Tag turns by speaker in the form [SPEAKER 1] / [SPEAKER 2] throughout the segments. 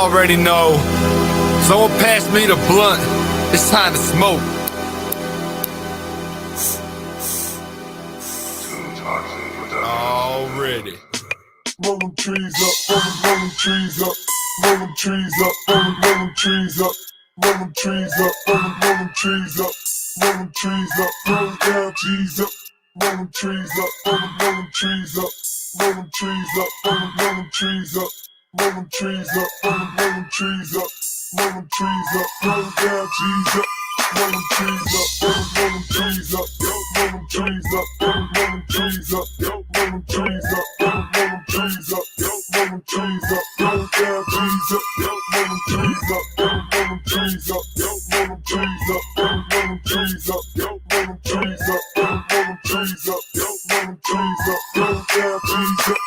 [SPEAKER 1] already know. Someone pass me the blunt. It's time to smoke. Already.
[SPEAKER 2] Roll them trees up, roll them trees up, roll them trees up, roll them trees up, roll them trees up, roll them trees up, roll them trees up, roll down trees up, roll them trees up, roll them trees up, roll them trees up, roll them trees up, roll them trees up, roll them trees up, roll them trees up, roll down trees up. Roll them trees up, roll them trees up, roll them trees up, roll them trees up, roll them trees up, roll them trees up, roll them trees up, roll down trees up, roll them trees up, roll them trees up, roll them trees up, roll them trees up, roll them trees up, roll them trees up, roll them trees up, roll down trees up.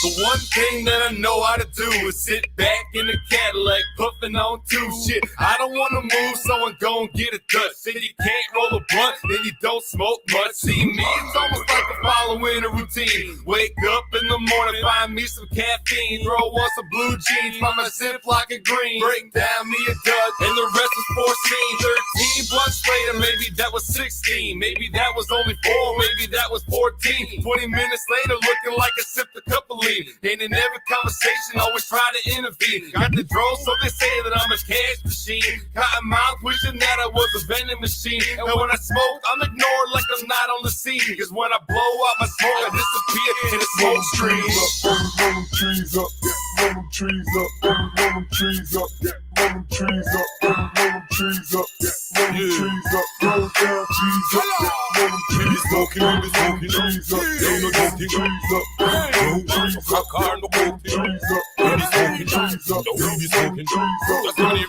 [SPEAKER 1] The one thing that I know how to do is sit back in the Cadillac, puffing on two shit. I don't wanna move, someone gon' get a Dutch. Say you can't roll a blunt, then you don't smoke much. See me, it's almost like I'm following a routine. Wake up in the morning, find me some caffeine, throw on some blue jeans, find my Ziploc of green, break down me a Dutch, and the rest was 14, 13 blunts later, maybe that was 16, maybe that was only 4, maybe that was 14. 20 minutes later, looking like I sipped a cup of lean. And in every conversation, always try to intervene. Got the draw, so they say that I'm a cash machine. Cotton mouth, wishing that I was a vending machine. And when I smoke, I'm ignored like I'm not on the scene. Cause when I blow out my smoke, I disappear in the smoke stream.
[SPEAKER 2] Roll them trees up, roll them trees up, roll them trees up, roll them trees up, roll them trees up, roll them trees up, roll down trees up, roll them trees up, roll them trees up, roll them trees up, roll them trees up.
[SPEAKER 3] Car no coke, trees up, baby smoking, trees up, baby smoking, trees up. Just give me the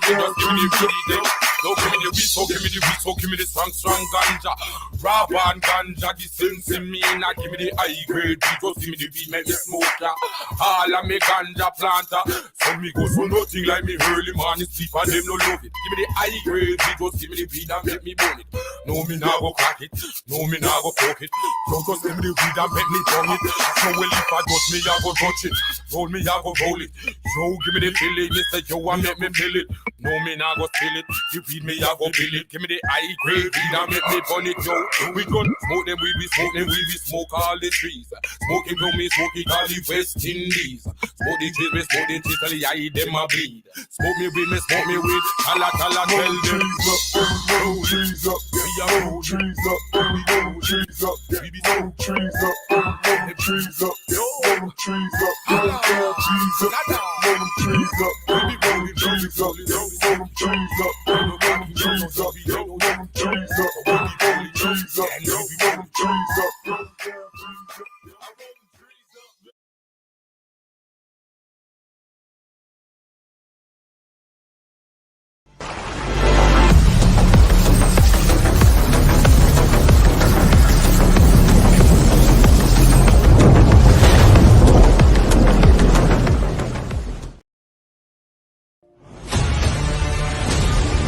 [SPEAKER 3] day. No, give me the weed, so give me the weed, so give me the strong ganja. Rap and ganja, the sense in me, now give me the high grade weed, just give me the weed, make me smoke ya. All of me ganja planter, so me go so nothing like me early morning sleep and them no love it. Give me the high grade weed, just give me the weed and make me burn it. No, me nah go crack it, no, me nah go fuck it. Don't just give me the weed and make me burn it. So well if I touch me, I go touch it. Roll me, I go roll it. Yo, give me the feeling, me say yo, I make me feel it. No, me nah go spill it. You feed me, I go bill it. Give me the high grade weed and make me burn it, yo. We gon' smoke them, we be smoke them, we be smoke all the trees. Smoking from me, smoking all the West Indies. Smoke the trees, we smoke the trees, till the eye them a bleed. Smoke me with, tell them.
[SPEAKER 2] Roll trees up, roll trees up, roll trees up, we be roll trees up, roll trees up, roll them trees up, roll down trees up, roll them trees up, we be rolling trees up, roll them trees up, roll them trees up, roll them trees up, we be rolling trees up, roll them trees up, roll down trees up.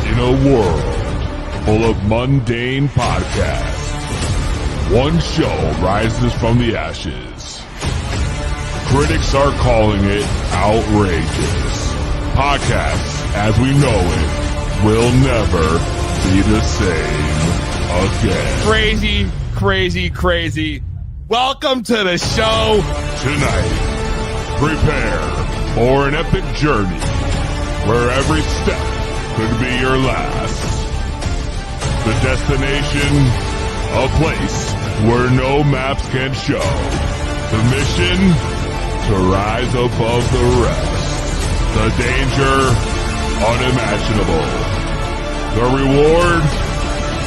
[SPEAKER 4] In a world full of mundane podcasts, one show rises from the ashes. Critics are calling it outrageous. Podcasts, as we know it, will never be the same again.
[SPEAKER 5] Crazy, crazy, crazy. Welcome to the show.
[SPEAKER 4] Tonight, prepare for an epic journey where every step could be your last. The destination, a place where no maps can show. The mission, to rise above the rest. The danger, unimaginable. The reward,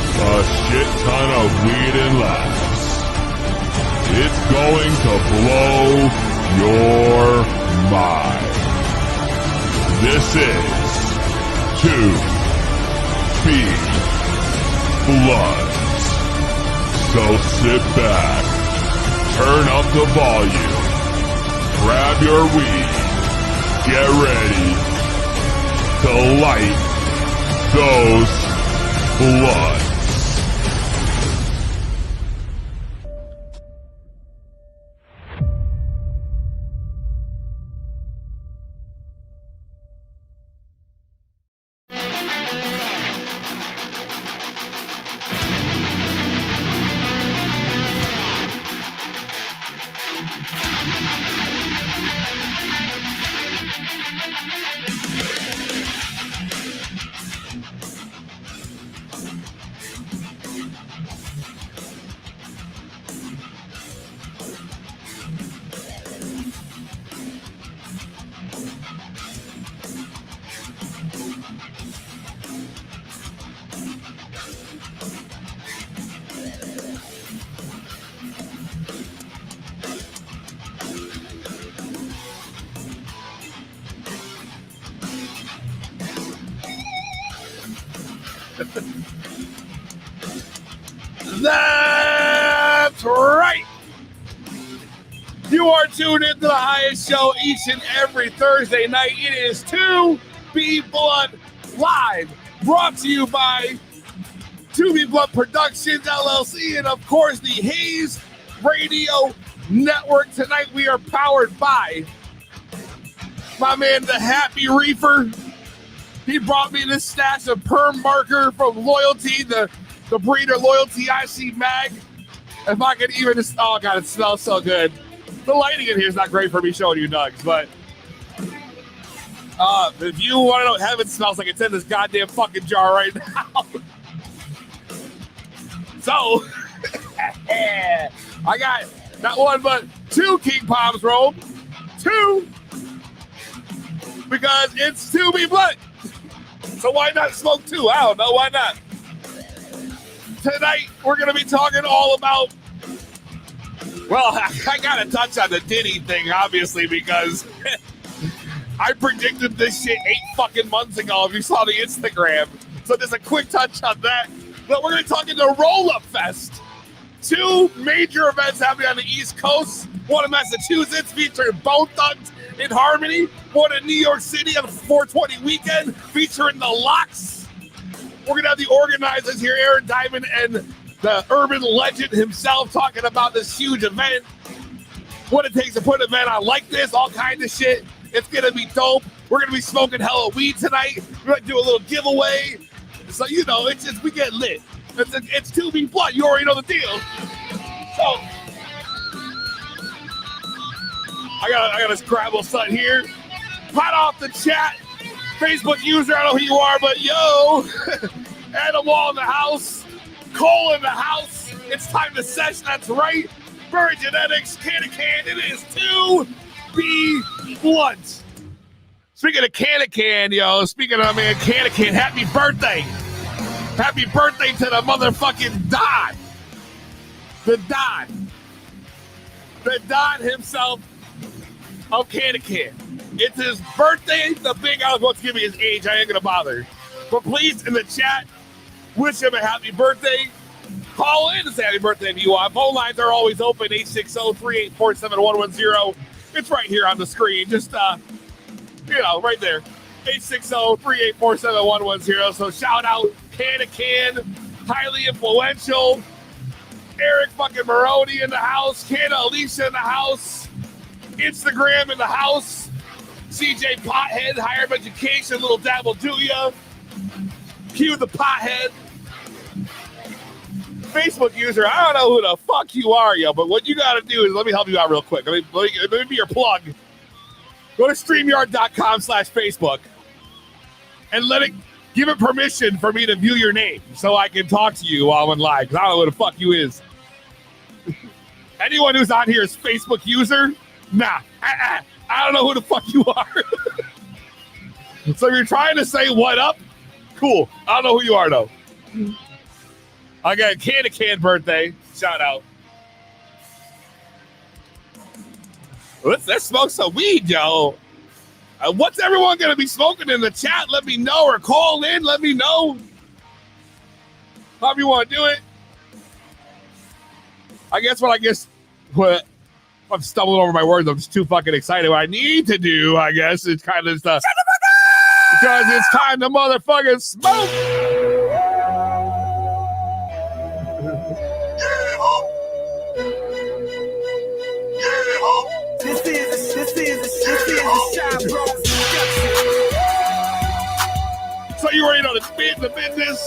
[SPEAKER 4] a shit ton of weed and laughs. It's going to blow your mind. This is To Be Bloods. So sit back, turn up the volume, grab your weed, get ready to light those bloods.
[SPEAKER 5] That's right. You are tuned into the highest show each and every Thursday night. It is 2B Blood Live, brought to you by 2B Blood Productions, LLC, and of course the Haze Radio Network. Tonight we are powered by my man, the Happy Reefer. He brought me this stash of perm marker from Loyalty, the breeder Loyalty IC Mag. If I could even just, oh God, it smells so good. The lighting in here is not great for me showing you nugs, but if you want to know what heaven smells like, it's in this goddamn fucking jar right now. So, I got not one, but 2 King Palms rolled. 2, because it's 2B Blood. So why not smoke 2? I don't know, why not? Tonight, we're going to be talking all about, well, I got to touch on the Diddy thing, obviously, because I predicted this shit 8 fucking months ago if you saw the Instagram. So just a quick touch on that. But we're going to talk into Roll-Up Fest. 2 major events happening on the East Coast. One in Massachusetts featuring Bone Thugs in Harmony. One in New York City on the 420 weekend featuring the Locks. We're going to have the organizers here, Aaron Diamond and the Herban Legend himself, talking about this huge event. What it takes to put an event on like this, all kinds of shit. It's going to be dope. We're going to be smoking hella weed tonight. We're going to do a little giveaway. So, you know, it's just, we get lit. It's 2B Blood. You already know the deal. So, I got a Scrabble son here. Hot off the chat. Facebook user, I don't know who you are, but yo, Animal in the house, Cole in the house. It's time to sesh, that's right. Bird Genetics, Can, it is 2B Blood. Speaking of Can, yo, speaking of, man, Can, happy birthday. Happy birthday to the motherfucking Don. The Don himself of Can. It's his birthday. The big I was about to give me his age. I ain't gonna bother. But please, in the chat, wish him a happy birthday. Call in to say happy birthday if you want. Phone lines are always open. 860-384-7110. It's right here on the screen. Just you know, right there. 860-384-7110. So shout out Can, highly influential. Eric fucking Maroney in the house. Canna Alicia in the house. Instagram in the house. CJ Pothead, higher education, little dabble do ya. Q the Pothead. Facebook user, I don't know who the fuck you are, yo, but what you gotta do is, let me help you out real quick. Let me be your plug. Go to StreamYard.com/Facebook and give it permission for me to view your name so I can talk to you while I'm in live, because I don't know who the fuck you is. Anyone who's on here is Facebook user? Nah. I don't know who the fuck you are. So if you're trying to say what up, cool. I don't know who you are, though. I got a Can birthday. Shout out. Let's smoke some weed, yo. What's everyone going to be smoking in the chat? Let me know, or call in. Let me know. However you want to do it. What I'm stumbling over my words. I'm just too fucking excited. What I need to do, I guess, is kind of stuff. Because it's time to motherfucking smoke.
[SPEAKER 6] This is a shot, bro.
[SPEAKER 5] So you already know the business.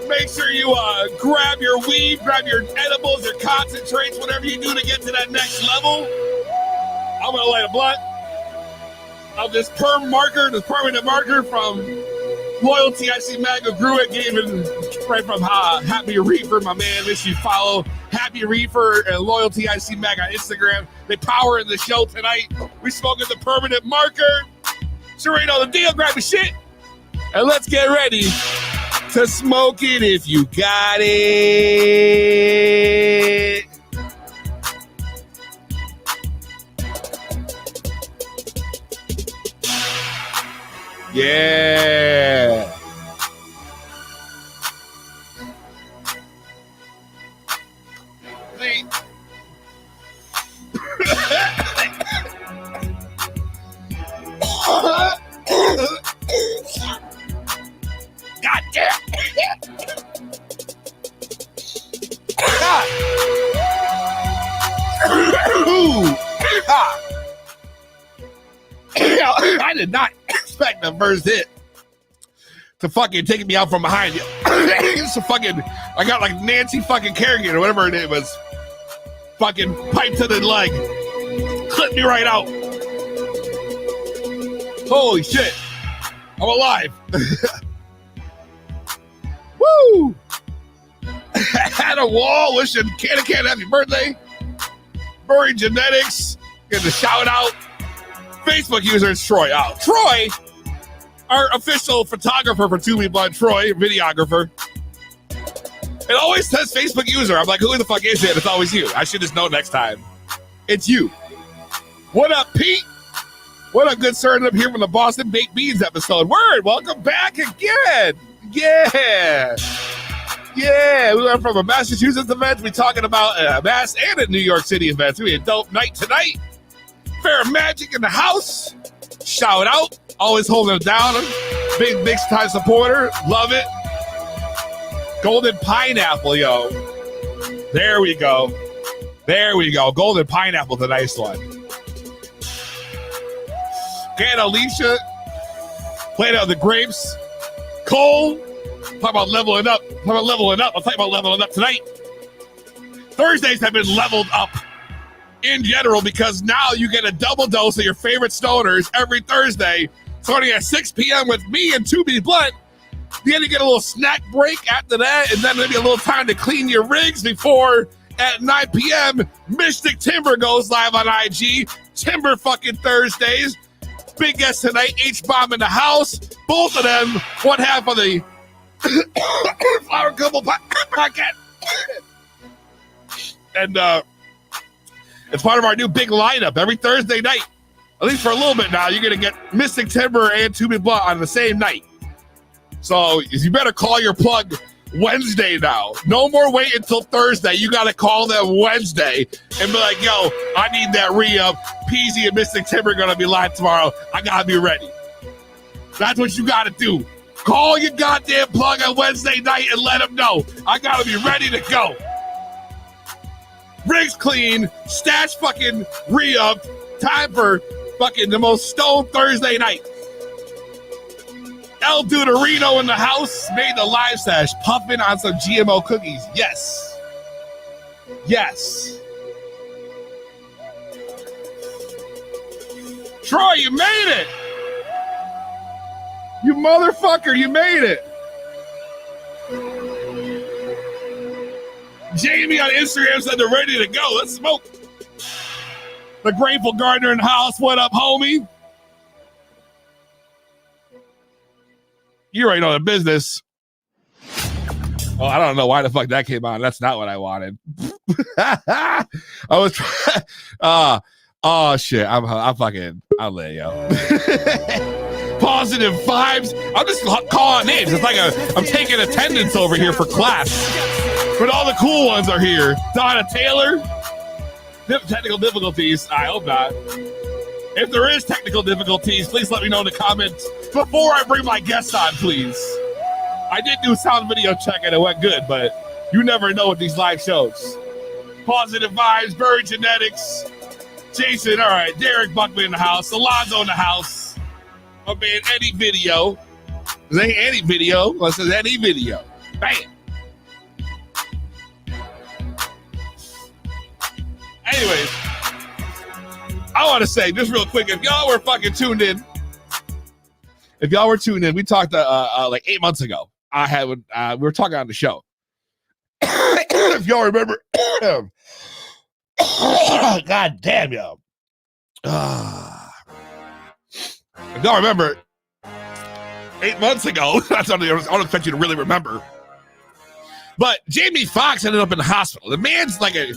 [SPEAKER 5] Make sure you grab your weed, grab your edibles, your concentrates, whatever you do to get to that next level. I'm going to light a blunt of this permanent marker from Loyalty IC Mag, who grew it, gave it right from Happy Reefer, my man. Make sure you follow Happy Reefer and Loyalty IC Mag on Instagram. They power in the show tonight. We smoking the permanent marker. Sure ain't know the deal. Grab the shit. And let's get ready to smoke it if you got it. Yeah. did not expect the first hit to fucking take me out from behind. It's a fucking, I got like Nancy fucking Kerrigan or whatever her name was. Fucking pipe to the leg. Clipped me right out. Holy shit. I'm alive. Woo! Had a wall wishing Can happy birthday. Murray Genetics. Get the shout out. Facebook user is Troy. Oh, Troy, our official photographer for 2 Week Blood, Troy, videographer. It always says Facebook user. I'm like, who the fuck is it? It's always you. I should just know next time. It's you. What up, Pete? What up, good sir? And I'm here from the Boston Baked Beans episode. Word, welcome back again. Yeah. Yeah, we went from a Massachusetts event. We're talking about Mass and a New York City event. We had a dope night tonight. Fair Magic in the house. Shout out. Always holding it down. Big time supporter. Love it. Golden Pineapple, yo. There we go. There we go. Golden Pineapple's a nice one. Okay, Alicia. Playing out the grapes. Cole. Talk about leveling up. I'll talk about leveling up tonight. Thursdays have been leveled up in general because now you get a double dose of your favorite stoners every Thursday, starting at 6 p.m. with me and 2B Blunt. Then you get a little snack break after that, and then maybe a little time to clean your rigs before at 9 p.m. Mystic Timber goes live on IG. Timber fucking Thursdays. Big guest tonight, H-Bomb in the house. Both of them, one half of the Flower Couple podcast. And it's part of our new big lineup every Thursday night. At least for a little bit now, you're going to get Mystic Timber and 2B Blunt on the same night. So you better call your plug Wednesday now. No more wait until Thursday. You got to call them Wednesday and be like, yo, I need that re-up. Peasy and Mystic Timber are going to be live tomorrow. I got to be ready. That's what you got to do. Call your goddamn plug on Wednesday night and let them know. I got to be ready to go. Rigs clean, stash fucking re-up. Time for fucking the most stoned Thursday night. El Duderino in the house made the live stash, puffing on some GMO cookies. Yes. Yes. Troy, you made it. You motherfucker, you made it. Jamie on Instagram said they're ready to go. Let's smoke. The Grateful Gardener in the house. What up, homie? You already know the business. Oh, I don't know why the fuck that came on. That's not what I wanted. I was trying. Oh shit. I'm lit, yo. Positive vibes. I'm just calling names. It's like I'm taking attendance over here for class. But all the cool ones are here. Donna Taylor. Technical difficulties. I hope not. If there is technical difficulties, please let me know in the comments before I bring my guests on, please. I did do a sound video check and it went good, but you never know with these live shows. Positive vibes, Bird Genetics, Jason, all right, Derek Buckman in the house, Alonzo in the house. My man, Eddie Video. This ain't any video, this is any video. Bam. Anyways, I want to say just real quick, if y'all were fucking tuned in, we talked like 8 months ago. We were talking on the show. If y'all remember, God damn y'all. If y'all remember, 8 months ago, that's something I don't expect you to really remember. But Jamie Foxx ended up in the hospital. The man's like a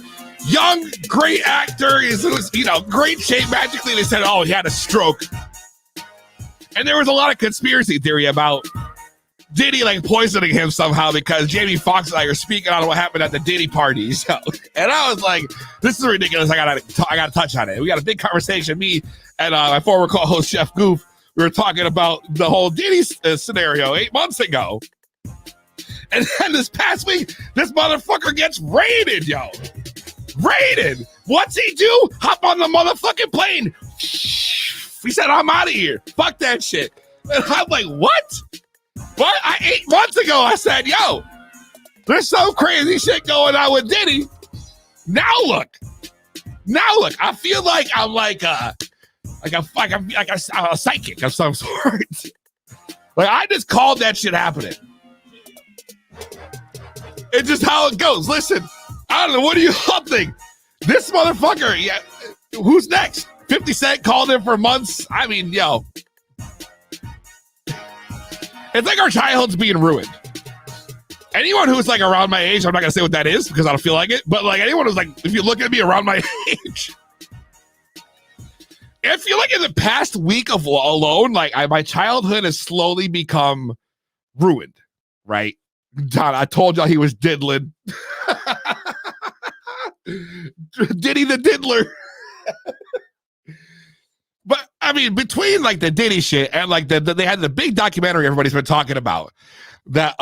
[SPEAKER 5] young, great actor. He's, great shape. Magically, they said, oh, he had a stroke. And there was a lot of conspiracy theory about Diddy like poisoning him somehow because Jamie Foxx and I are speaking on what happened at the Diddy party. So, and I was like, this is ridiculous. I gotta touch on it. We got a big conversation. Me and my former co-host Chef Goof, we were talking about the whole Diddy scenario 8 months ago. And then this past week, this motherfucker gets raided, yo. Raided. What's he do? Hop on the motherfucking plane. He said, I'm out of here. Fuck that shit. And I'm like, what? What? 8 months ago, I said, yo, there's some crazy shit going on with Diddy. Now look. I feel like I'm like a psychic of some sort. Like, I just called that shit happening. It's just how it goes. Listen, I don't know. What do you all think? This motherfucker, yeah. Who's next? 50 Cent called him for months. I mean, yo. It's like our childhood's being ruined. Anyone who's like around my age, I'm not going to say what that is because I don't feel like it, but like anyone who's like, if you look at me around my age, I feel like in the past week of alone, like my childhood has slowly become ruined, right? Don, I told y'all he was diddling. Diddy the diddler. But I mean, between like the Diddy shit and like they had the big documentary everybody's been talking about that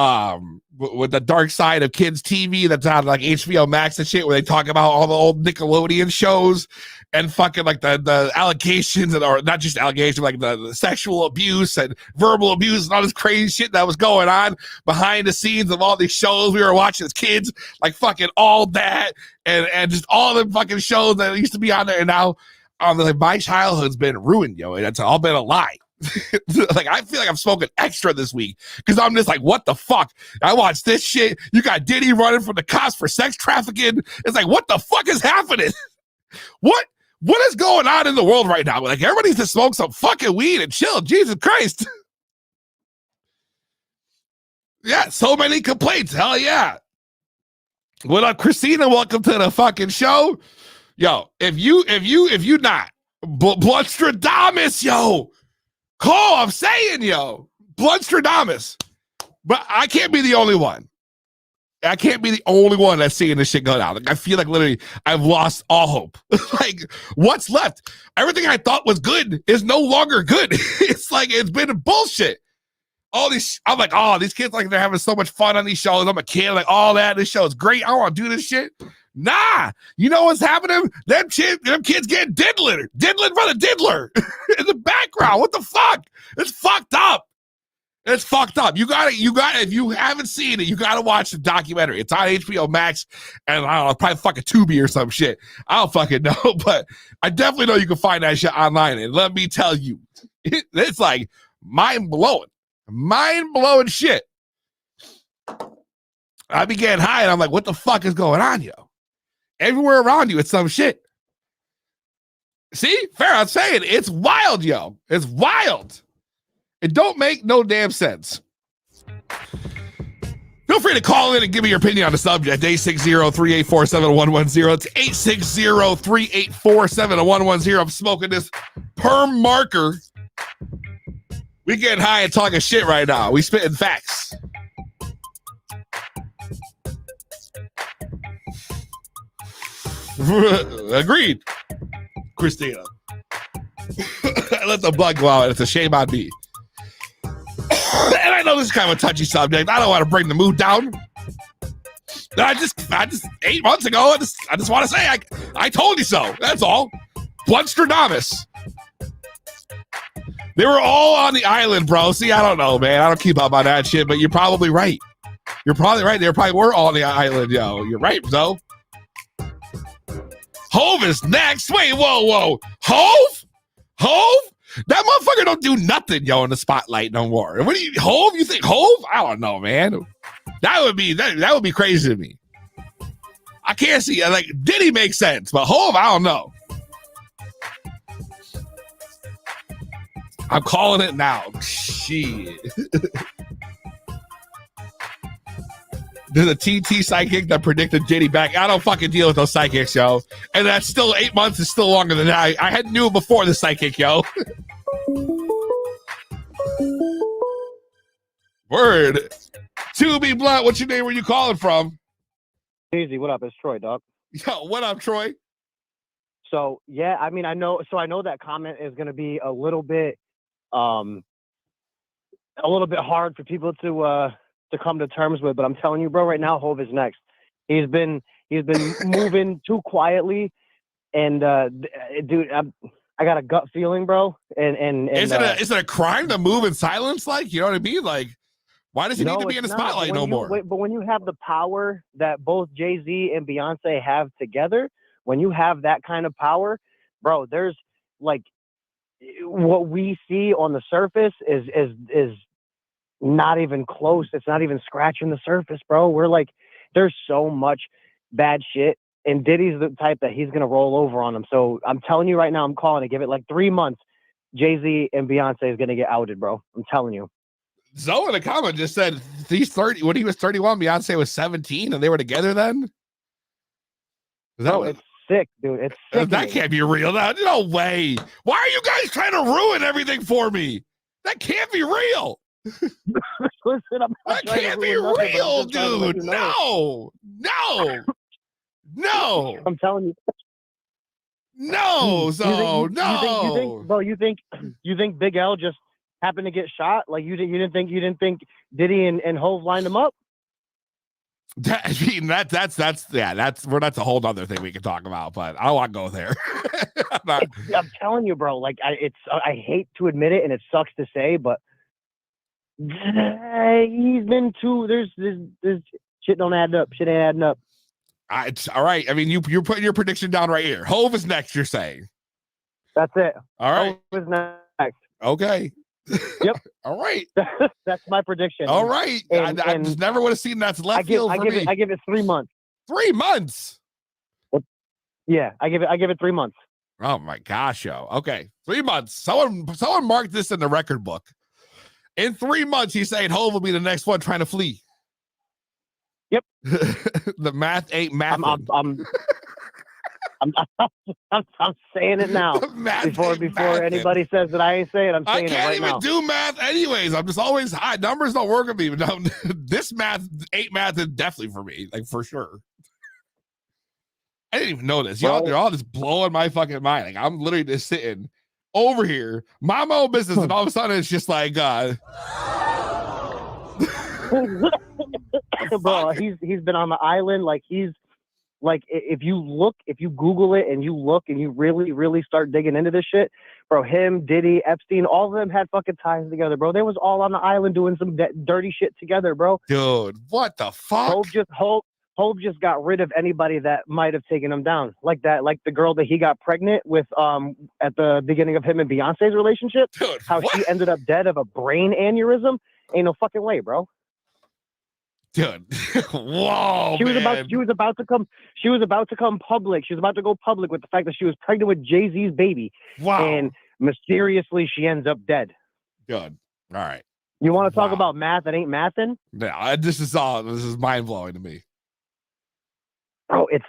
[SPEAKER 5] with the dark side of kids TV that's on like HBO Max and shit, where they talk about all the old Nickelodeon shows and fucking like the allegations and or not just allegations, like the sexual abuse and verbal abuse and all this crazy shit that was going on behind the scenes of all these shows we were watching as kids, like fucking All That and just all the fucking shows that used to be on there. And now like my childhood's been ruined, yo, and it's all been a lie. Like I feel like I'm smoking extra this week because I'm just like, what the fuck? I watched this shit. You got Diddy running from the cops for sex trafficking. It's like, what the fuck is happening? What is going on in the world right now? Like everybody needs to smoke some fucking weed and chill. Jesus Christ. Yeah, so many complaints. Hell yeah. What up, Christina? Welcome to the fucking show. Yo, if you not Bloodstradamus, yo. Cole, I'm saying, yo, Bloodstradamus. But I can't be the only one. I can't be the only one that's seeing this shit go down. Like, I feel like literally I've lost all hope. Like, what's left? Everything I thought was good is no longer good. It's like, it's been bullshit. All these, I'm like, oh, these kids, like, they're having so much fun on these shows. I'm a kid, like, all that. This show is great. I want to do this shit. Nah, you know what's happening? Them kids getting diddling by the diddler in the background. What the fuck? It's fucked up. It's fucked up. You got if you haven't seen it, you gotta watch the documentary. It's on HBO Max and I don't know, probably fucking Tubi or some shit. I don't fucking know, but I definitely know you can find that shit online. And let me tell you, it's like mind-blowing shit. I be getting high and I'm like, what the fuck is going on, yo? Everywhere around you, it's some shit. See? Fair, I'm saying it's wild, yo. It's wild. It don't make no damn sense. Feel free to call in and give me your opinion on the subject. 860-384-7110. It's 860-384-7110. I'm smoking this perm marker. We getting high and talking shit right now. We spitting facts. Agreed, Christina. Let the blood go out. It's a shame on me. And I know this is kind of a touchy subject. I don't want to bring the mood down. I just 8 months ago, I just want to say I told you so. That's all. Bloodstradamus. They were all on the island, bro. See, I don't know, man. I don't keep up on that shit, but you're probably right. You're probably right. They probably were all on the island, yo. You're right, bro. Hove is next. Wait, whoa. Hove? That motherfucker don't do nothing, yo, in the spotlight no more. What do you, Hove? You think Hove? I don't know, man. That would be crazy to me. I can't see. Like, Diddy makes sense, but Hove, I don't know. I'm calling it now. Shit. There's a TT psychic that predicted Diddy back. I don't fucking deal with those psychics, yo. And that's still 8 months is still longer than that. I had knew before the psychic, yo. Word. To be blunt, what's your name? Where you calling from?
[SPEAKER 7] Easy. What up? It's Troy, dog.
[SPEAKER 5] Yo, what up, Troy?
[SPEAKER 7] So yeah, I mean, I know that comment is going to be a little bit hard for people to come to terms with, but I'm telling you, bro, right now, Hove is next. He's been moving too quietly, and dude, I got a gut feeling, bro. And
[SPEAKER 5] is it a crime to move in silence? Like, you know what I mean? Like, why does he need to be in the spotlight no more?
[SPEAKER 7] But when you have the power that both Jay-Z and Beyonce have together, when you have that kind of power, bro, there's like what we see on the surface is not even close. It's not even scratching the surface, bro. We're like, there's so much bad shit, and Diddy's the type that he's gonna roll over on him. So I'm telling you right now, I'm calling it. Give it like 3 months. Jay-Z and Beyonce is gonna get outed, bro. I'm telling you.
[SPEAKER 5] Zoe in the comment just said he's 30. When he was 31, Beyonce was 17, and they were together then. Is that
[SPEAKER 7] Bro, it's sick, dude. It's sick.
[SPEAKER 5] that can't be real. No way. Why are you guys trying to ruin everything for me? That can't be real.
[SPEAKER 7] Listen,
[SPEAKER 5] that can't be real, dude. No.
[SPEAKER 7] I'm telling you.
[SPEAKER 5] No, so
[SPEAKER 7] no. You think Big L just happened to get shot? Like you didn't think Diddy and Hove lined him up?
[SPEAKER 5] That's a whole other thing we can talk about, but I don't want to go there.
[SPEAKER 7] I'm telling you, bro. Like I hate to admit it, and it sucks to say, but he's been too. There's shit don't add up. Shit ain't adding up.
[SPEAKER 5] It's all right. I mean, you're putting your prediction down right here. Hove is next. You're saying.
[SPEAKER 7] That's it.
[SPEAKER 5] All right.
[SPEAKER 7] Hove is next.
[SPEAKER 5] Okay.
[SPEAKER 7] Yep.
[SPEAKER 5] All right.
[SPEAKER 7] That's my prediction.
[SPEAKER 5] All right. I just never would have seen that's left field for me.
[SPEAKER 7] I give it 3 months.
[SPEAKER 5] 3 months.
[SPEAKER 7] Yeah, I give it 3 months.
[SPEAKER 5] Oh my gosh, yo. Okay, 3 months. Someone marked this in the record book. In 3 months, he's saying Hove will be the next one trying to flee.
[SPEAKER 7] Yep.
[SPEAKER 5] The math ain't math.
[SPEAKER 7] I'm saying it now. Before anybody says that I ain't saying it, I'm saying it right now.
[SPEAKER 5] I can't even do math anyways. I'm just always high. Numbers don't work with me. But no, this math is definitely for me, like for sure. I didn't even know this. Y'all, you're all just blowing my fucking mind. Like I'm literally just sitting over here, my own business, and all of a sudden it's just like
[SPEAKER 7] bro, he's been on the island. Like he's like, if you Google it and you look and you really, really start digging into this shit, bro, him, Diddy, Epstein, all of them had fucking ties together, bro. They was all on the island doing some dirty shit together, bro.
[SPEAKER 5] Dude, what the fuck?
[SPEAKER 7] Hove just got rid of anybody that might have taken him down. Like the girl that he got pregnant with at the beginning of him and Beyonce's relationship.
[SPEAKER 5] Dude,
[SPEAKER 7] how
[SPEAKER 5] what?
[SPEAKER 7] She ended up dead of a brain aneurysm. Ain't no fucking way, bro.
[SPEAKER 5] Dude, whoa!
[SPEAKER 7] She was about to come public. She was about to go public with the fact that she was pregnant with Jay-Z's baby.
[SPEAKER 5] Wow!
[SPEAKER 7] And mysteriously, she ends up dead.
[SPEAKER 5] Good. All right.
[SPEAKER 7] You want to talk about math that ain't mathin'?
[SPEAKER 5] No, this is mind blowing to me.
[SPEAKER 7] Oh, it's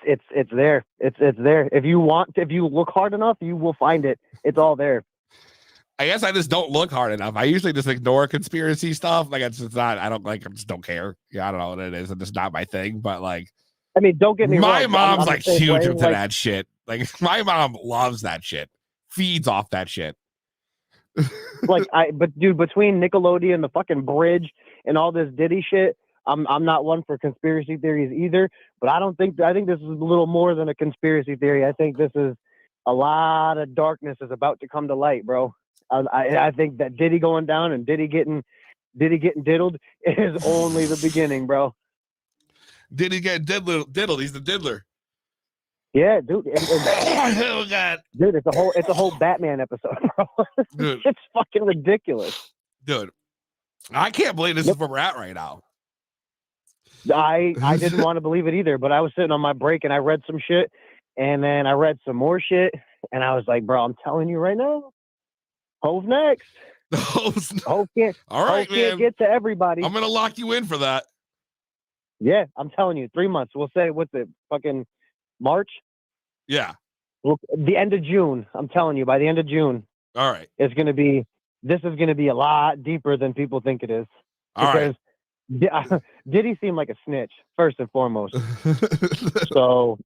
[SPEAKER 7] there. It's there. If you look hard enough, you will find it. It's all there.
[SPEAKER 5] I guess I just don't look hard enough. I usually just ignore conspiracy stuff. Like it's not. I just don't care. Yeah, I don't know what it is. It's just not my thing. But like,
[SPEAKER 7] I mean, don't get me wrong.
[SPEAKER 5] My mom's
[SPEAKER 7] I'm
[SPEAKER 5] like huge into that shit. Like my mom loves that shit. Feeds off that shit.
[SPEAKER 7] But dude, between Nickelodeon, the fucking bridge, and all this Diddy shit, I'm not one for conspiracy theories either. But I think this is a little more than a conspiracy theory. I think this is a lot of darkness is about to come to light, bro. I think that Diddy going down and Diddy getting diddled is only the beginning, bro.
[SPEAKER 5] Diddy get diddled. He's the diddler.
[SPEAKER 7] Yeah, dude.
[SPEAKER 5] Oh God,
[SPEAKER 7] dude, it's a whole Batman episode, bro.
[SPEAKER 5] Dude,
[SPEAKER 7] it's fucking ridiculous,
[SPEAKER 5] dude. I can't believe this is where we're at right now.
[SPEAKER 7] I didn't want to believe it either, but I was sitting on my break and I read some shit, and then I read some more shit, and I was like, bro, I'm telling you right now. Hove next. Hove can't.
[SPEAKER 5] All right, man.
[SPEAKER 7] Can't get to everybody.
[SPEAKER 5] I'm gonna lock you in for that.
[SPEAKER 7] Yeah, I'm telling you, 3 months. We'll say what's it? Fucking March.
[SPEAKER 5] Yeah.
[SPEAKER 7] Well, the end of June. I'm telling you, by the end of June.
[SPEAKER 5] All right.
[SPEAKER 7] This is gonna be a lot deeper than people think it is.
[SPEAKER 5] All right.
[SPEAKER 7] Diddy seemed like a snitch first and foremost. So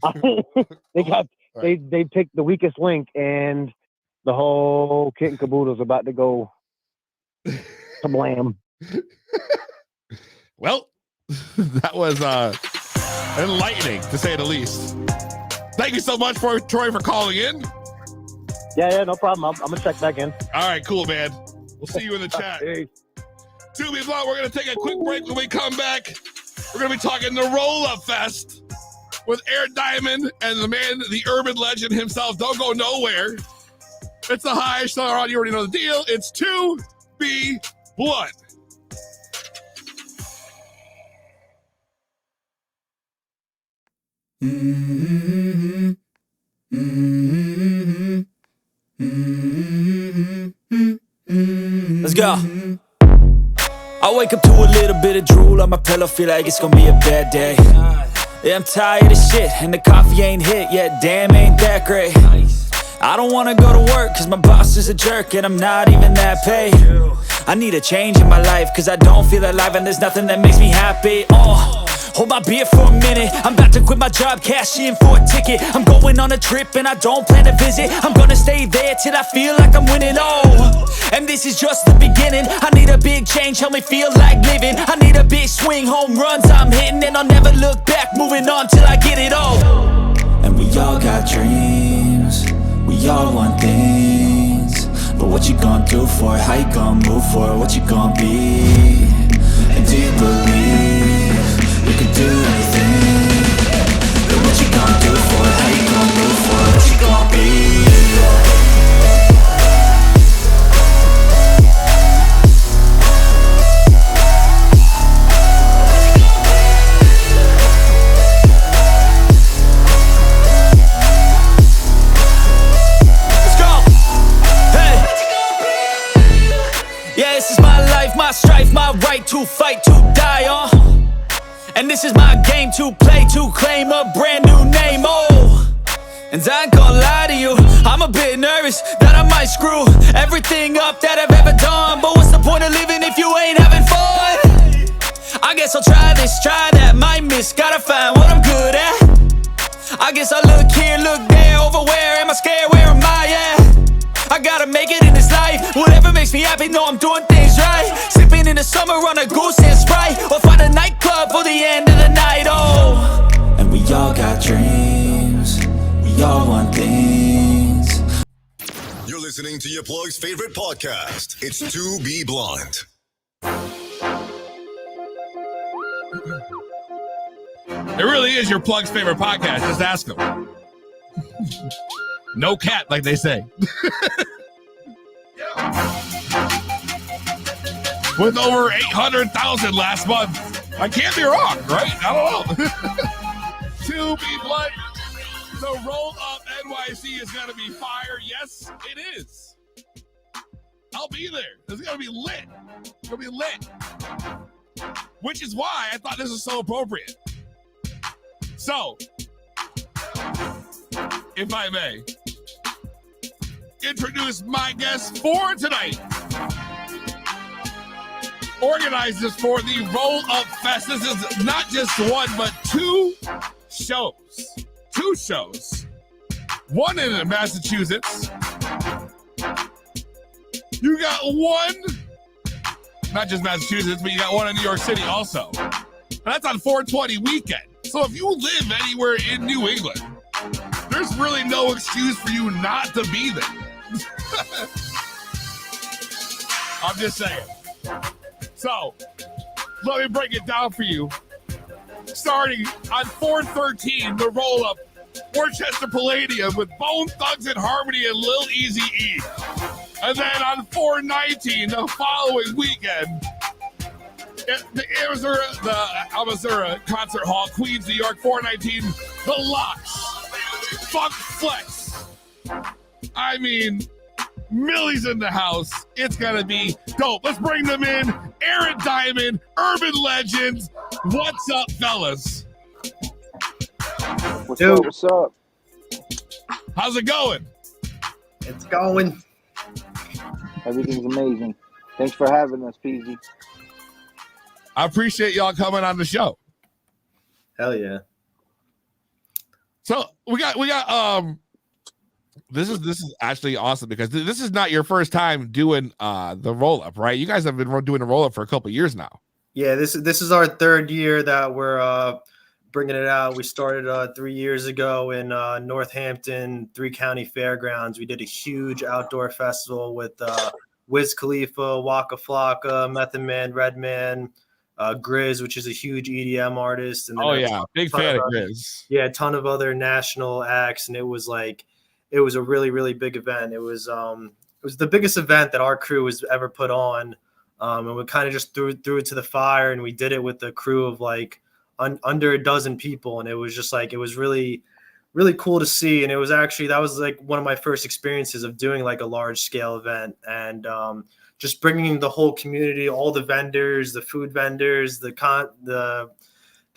[SPEAKER 7] they picked the weakest link, and the whole kit and caboodle is about to go to blam.
[SPEAKER 5] Well, that was enlightening to say the least. Thank you so much for Troy for calling in.
[SPEAKER 7] Yeah, no problem. I'm gonna check back in.
[SPEAKER 5] All right, cool, man. We'll see you in the chat.
[SPEAKER 7] Hey.
[SPEAKER 5] To be blunt, we're gonna take a quick break. When we come back, we're gonna be talking the Roll Up Fest with Air Diamond and the man, the urban legend himself. Don't go nowhere. It's the high star on. You already know the deal. It's To Be Blunt.
[SPEAKER 8] Mm-hmm. Mm-hmm. Mm-hmm. Let's go. I wake up to a little bit of drool on my pillow, feel like it's gonna be a bad day. Yeah, I'm tired of shit, and the coffee ain't hit yet, damn, ain't that great. I don't wanna go to work, cause my boss is a jerk, and I'm not even that paid. I need a change in my life, cause I don't feel alive, and there's nothing that makes me happy. Hold my beer for a minute, I'm about to quit my job, cash in for a ticket. I'm going on a trip and I don't plan to visit. I'm gonna stay there till I feel like I'm winning, and this is just the beginning. I need a big change, help me feel like living. I need a big swing, home runs I'm hitting, and I'll never look back, moving on till I get it all. And we all got dreams, we all want things, but what you gonna do for it? How you gonna move for it? What you gonna be? And do you believe you can do anything? But what you gonna do for it? How you gonna move for it? What you gonna be? Let's go! Hey! Yeah, this is my life, my strife, my right to fight, to die on. And this is my game to play, to claim a brand new name, And I ain't gonna lie to you, I'm a bit nervous that I might screw everything up that I've ever done. But what's the point of living if you ain't having fun? I guess I'll try this, try that, might miss, gotta find what I'm good at. I guess I look here, look there, over where am I scared, where am I at? I gotta make it in this life, whatever makes me happy, know I'm doing things right. Sipping in the summer on a goose and Sprite, or find a nightclub for the end of the night, And we all got dreams, we all want things.
[SPEAKER 9] You're listening to your plug's favorite podcast. It's To Be Blunt.
[SPEAKER 5] It really is your plug's favorite podcast. Just ask them. No cat, like they say. With over 800,000 last month. I can't be wrong, right? I don't know. To Be Blunt, the Roll Up NYC is going to be fire. Yes, it is. I'll be there. It's going to be lit. It's going to be lit. Which is why I thought this was so appropriate. So, if I may, introduce my guest for tonight. Organizers for the Roll Up Fest. This is not just one, but two shows. Two shows. One in Massachusetts. You got one, not just Massachusetts, but you got one in New York City also. And that's on 420 weekend. So if you live anywhere in New England, there's really no excuse for you not to be there. I'm just saying. So, let me break it down for you. Starting on 4/13, the roll-up, Worcester Palladium with Bone Thugs and Harmony and Lil Easy E. And then on 4/19, the following weekend, the Amazura Concert Hall, Queens, New York, 4/19, The Locks, Funk Flex. I mean, Millie's in the house. It's gonna be dope. Let's bring them in. Air Diamond, Urban Legends. What's up, fellas?
[SPEAKER 10] What's up? What's up?
[SPEAKER 5] How's it going?
[SPEAKER 10] It's going. Everything's amazing. Thanks for having us, PZ.
[SPEAKER 5] I appreciate y'all coming on the show.
[SPEAKER 10] Hell yeah.
[SPEAKER 5] So we got this is actually awesome because this is not your first time doing the roll up, right? You guys have been doing the roll up for a couple of years now.
[SPEAKER 11] Yeah, this is our third year that we're bringing it out. We started 3 years ago in Northampton, 3-county fairgrounds. We did a huge outdoor festival with Wiz Khalifa, Waka Flocka, Method Man, Redman, Grizz, which is a huge EDM artist. And then
[SPEAKER 5] big fan of Grizz.
[SPEAKER 11] Yeah, a ton of other national acts, and it was a really, really big event. It was the biggest event that our crew has ever put on, and we kind of just threw it to the fire, and we did it with a crew of like under a dozen people, and it was just like it was really, really cool to see. And it was actually that was like one of my first experiences of doing like a large scale event, and just bringing the whole community, all the vendors, the food vendors, the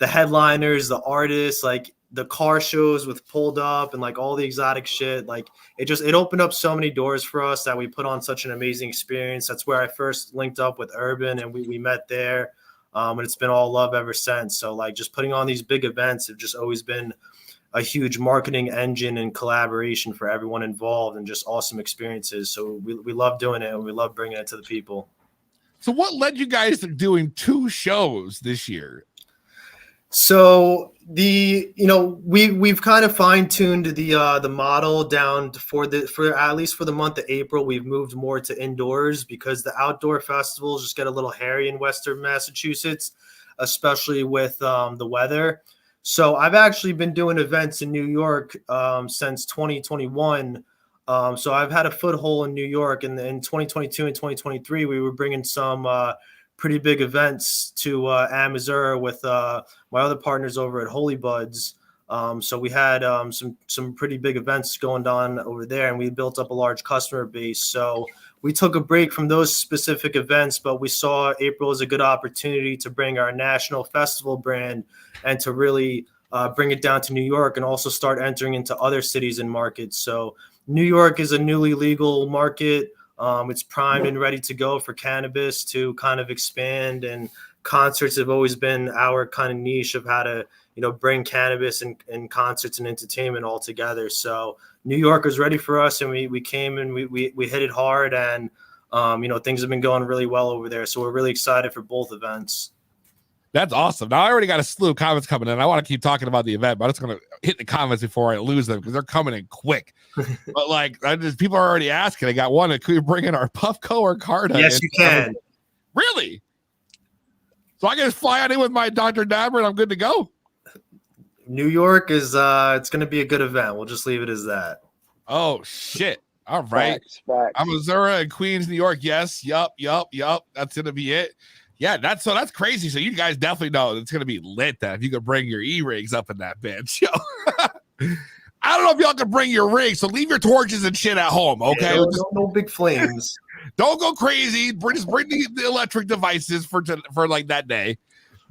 [SPEAKER 11] headliners, the artists, like the car shows with Pulled Up and like all the exotic shit. Like it opened up so many doors for us that we put on such an amazing experience. That's where I first linked up with Herban, and we met there. And it's been all love ever since. So like just putting on these big events have just always been a huge marketing engine and collaboration for everyone involved, and just awesome experiences. So we love doing it, and we love bringing it to the people.
[SPEAKER 5] So what led you guys to doing 2 shows this year?
[SPEAKER 11] So we've kind of fine-tuned the model down for at least for the month of April. We've moved more to indoors because the outdoor festivals just get a little hairy in Western Massachusetts, especially with the weather. So I've actually been doing events in New York since 2021. So I've had a foothold in New York, and in 2022 and 2023, we were bringing some pretty big events to Missouri with my other partners over at Holy Buds. So we had some pretty big events going on over there, and we built up a large customer base. So we took a break from those specific events, but we saw April as a good opportunity to bring our national festival brand and to really bring it down to New York, and also start entering into other cities and markets. So New York is a newly legal market. It's primed and ready to go for cannabis to kind of expand, and concerts have always been our kind of niche of how to, bring cannabis and concerts and entertainment all together. So New York was ready for us, and we came and we hit it hard, and things have been going really well over there. So we're really excited for both events.
[SPEAKER 5] That's awesome. Now I already got a slew of comments coming in. I want to keep talking about the event, but I'm just going to hit the comments before I lose them because they're coming in quick. But like, people are already asking. I got one. Could you bring in our Puffco or Carta?
[SPEAKER 11] Yes, you can.
[SPEAKER 5] Really? So I can just fly on in with my Dr. Dabber and I'm good to go?
[SPEAKER 11] New York is it's going to be a good event. We'll just leave it as that.
[SPEAKER 5] Oh, shit. All right.
[SPEAKER 10] Facts.
[SPEAKER 5] I'm Missouri and Queens, New York. Yes. Yup. That's going to be it. Yeah, that's crazy. So you guys definitely know it's gonna be lit then if you could bring your e-rigs up in that bitch. Yo. I don't know if y'all can bring your rigs, so leave your torches and shit at home, okay?
[SPEAKER 11] Yeah, no big flames.
[SPEAKER 5] Don't go crazy. Just bring the electric devices for like that day.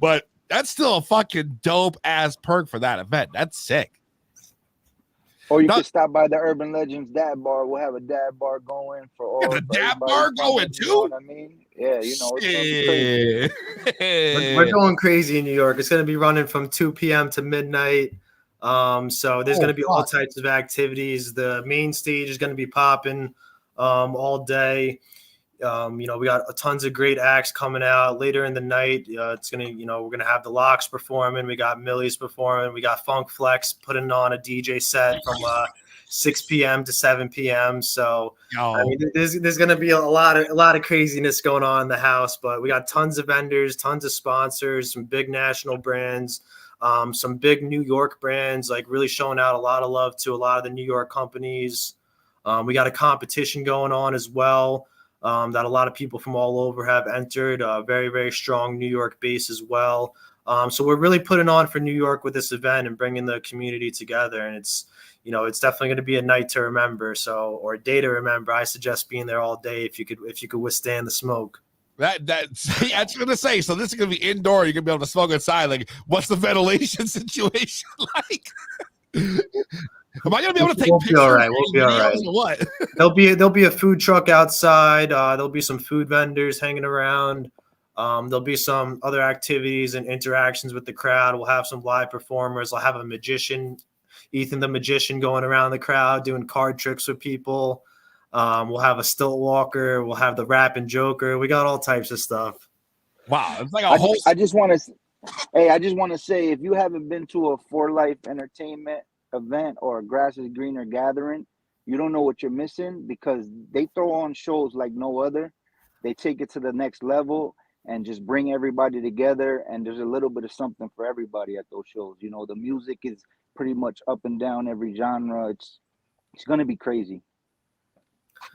[SPEAKER 5] But that's still a fucking dope ass perk for that event. That's sick.
[SPEAKER 10] Or you could stop by the Herban Legends dab bar. We'll have a dab bar going for all.
[SPEAKER 5] The dab bar going too?
[SPEAKER 10] You know what I mean? Yeah, it's gonna be crazy.
[SPEAKER 11] We're going crazy in New York. It's going to be running from 2 p.m. to midnight. So there's going to be all types of activities. The main stage is going to be popping all day. We got tons of great acts coming out later in the night. It's gonna, we're gonna have the Locks performing. We got Millie's performing. We got Funk Flex putting on a DJ set from 6 p.m. to 7 p.m. So I mean, there's gonna be a lot of craziness going on in the house. But we got tons of vendors, tons of sponsors, some big national brands, some big New York brands, like really showing out a lot of love to a lot of the New York companies. We got a competition going on as well. That a lot of people from all over have entered, very, very strong New York base as well. So we're really putting on for New York with this event and bringing the community together. And it's definitely going to be a night to remember. Or a day to remember. I suggest being there all day if you could withstand the smoke.
[SPEAKER 5] That's going to say. So this is going to be indoor. You're going to be able to smoke inside. Like, what's the ventilation situation like? Am I gonna be able to take pictures?
[SPEAKER 11] All right, we'll be all right.
[SPEAKER 5] What?
[SPEAKER 11] There'll be a food truck outside. There'll be some food vendors hanging around. There'll be some other activities and interactions with the crowd. We'll have some live performers. I'll have a magician, Ethan the magician, going around the crowd doing card tricks with people. We'll have a stilt walker. We'll have the rapping Joker. We got all types of stuff.
[SPEAKER 5] Wow, it's like a whole.
[SPEAKER 10] I just want Hey, I just want to say, if you haven't been to a For Life Entertainment event or a Grass is Greener gathering, you don't know what you're missing because they throw on shows like no other. They take it to the next level and just bring everybody together. And there's a little bit of something for everybody at those shows. You know, the music is pretty much up and down every genre. It's gonna be crazy.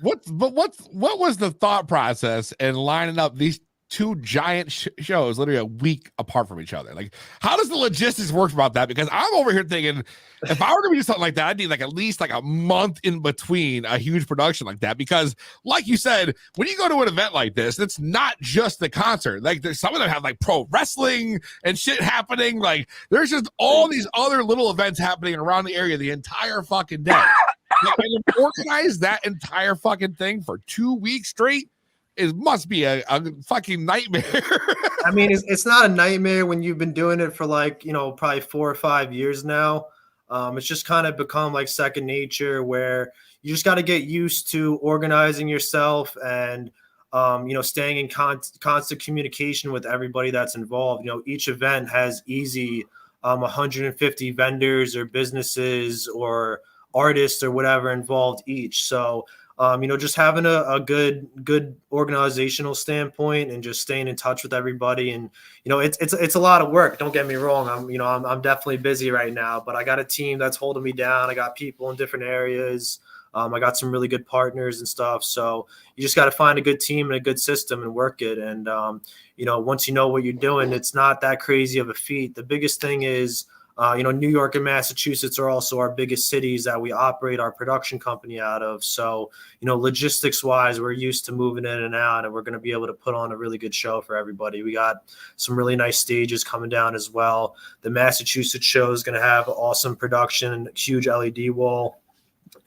[SPEAKER 5] What was the thought process in lining up these two giant shows literally a week apart from each other? Like, how does the logistics work about that? Because I'm over here thinking, if I were to do something like that, I'd need like at least like a month in between a huge production like that. Because, like you said, when you go to an event like this, it's not just the concert. Like, there's some of them have like pro wrestling and shit happening. Like, there's just all these other little events happening around the area the entire fucking day. And to organize that entire fucking thing for 2 weeks straight, it must be a fucking nightmare.
[SPEAKER 11] I mean, it's not a nightmare when you've been doing it for like, you know, probably 4 or 5 years now. It's just kind of become like second nature where you just got to get used to organizing yourself and, you know, staying in constant communication with everybody that's involved. You know, each event has easy 150 vendors or businesses or artists or whatever involved each. So, you know, just having a good organizational standpoint and just staying in touch with everybody. And, you know, it's a lot of work. Don't get me wrong. I'm definitely busy right now, but I got a team that's holding me down. I got people in different areas. I got some really good partners and stuff. So you just got to find a good team and a good system and work it. And, you know, once you know what you're doing, it's not that crazy of a feat. The biggest thing is, you know, New York and Massachusetts are also our biggest cities that we operate our production company out of. So, you know, logistics wise, we're used to moving in and out, and we're going to be able to put on a really good show for everybody. We got some really nice stages coming down as well. The Massachusetts show is going to have awesome production, huge LED wall.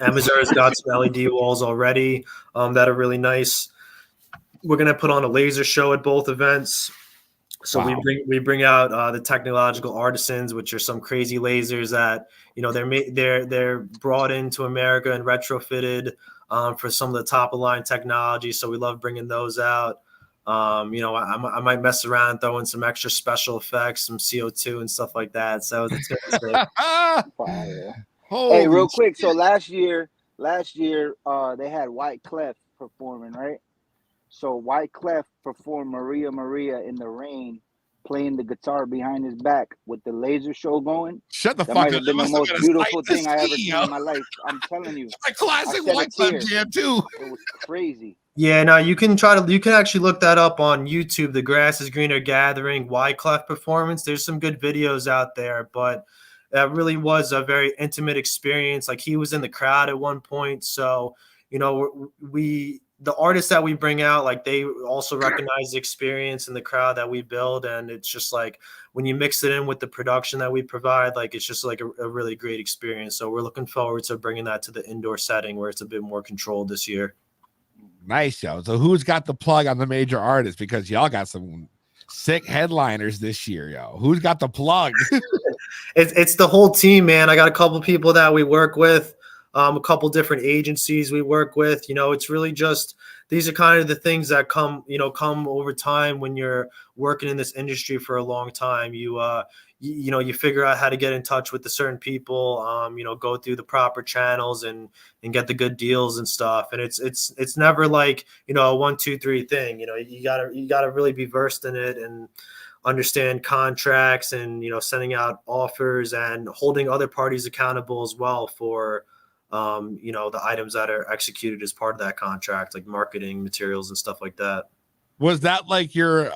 [SPEAKER 11] Amazon's got some LED walls already that are really nice. We're going to put on a laser show at both events. So wow. we bring out the technological artisans, which are some crazy lasers that, you know, they're brought into America and retrofitted for some of the top of line technology. So we love bringing those out. You know, I might mess around and throw in some extra special effects, some CO2 and stuff like that. So it's
[SPEAKER 10] hey, real quick. So last year they had White Clef performing, right? So White Clef performed Maria Maria in the rain, playing the guitar behind his back with the laser show going.
[SPEAKER 5] Shut the
[SPEAKER 10] that
[SPEAKER 5] fuck
[SPEAKER 10] might
[SPEAKER 5] up.
[SPEAKER 10] have been the most beautiful thing I ever seen in my life. I'm telling you.
[SPEAKER 5] It's a classic White Clef jam too.
[SPEAKER 10] It was crazy.
[SPEAKER 11] Yeah, no, you can actually look that up on YouTube. The Grass is Greener Gathering White Clef performance. There's some good videos out there, but that really was a very intimate experience. Like, he was in the crowd at one point. So, you know, the artists that we bring out, like, they also recognize the experience in the crowd that we build. And it's just like, when you mix it in with the production that we provide, like, it's just like a really great experience. So we're looking forward to bringing that to the indoor setting where it's a bit more controlled this year.
[SPEAKER 5] Nice, yo. So who's got the plug on the major artists? Because y'all got some sick headliners this year, yo. Who's got the plug?
[SPEAKER 11] It's the whole team, man. I got a couple people that we work with. A couple different agencies we work with. You know, it's really just, these are kind of the things that come over time when you're working in this industry for a long time. You figure out how to get in touch with the certain people, you know, go through the proper channels and get the good deals and stuff. And it's never like, you know, a 1, 2, 3 thing. You know, you gotta really be versed in it and understand contracts and, you know, sending out offers and holding other parties accountable as well for, you know, the items that are executed as part of that contract, like marketing materials and stuff like that.
[SPEAKER 5] Was that like your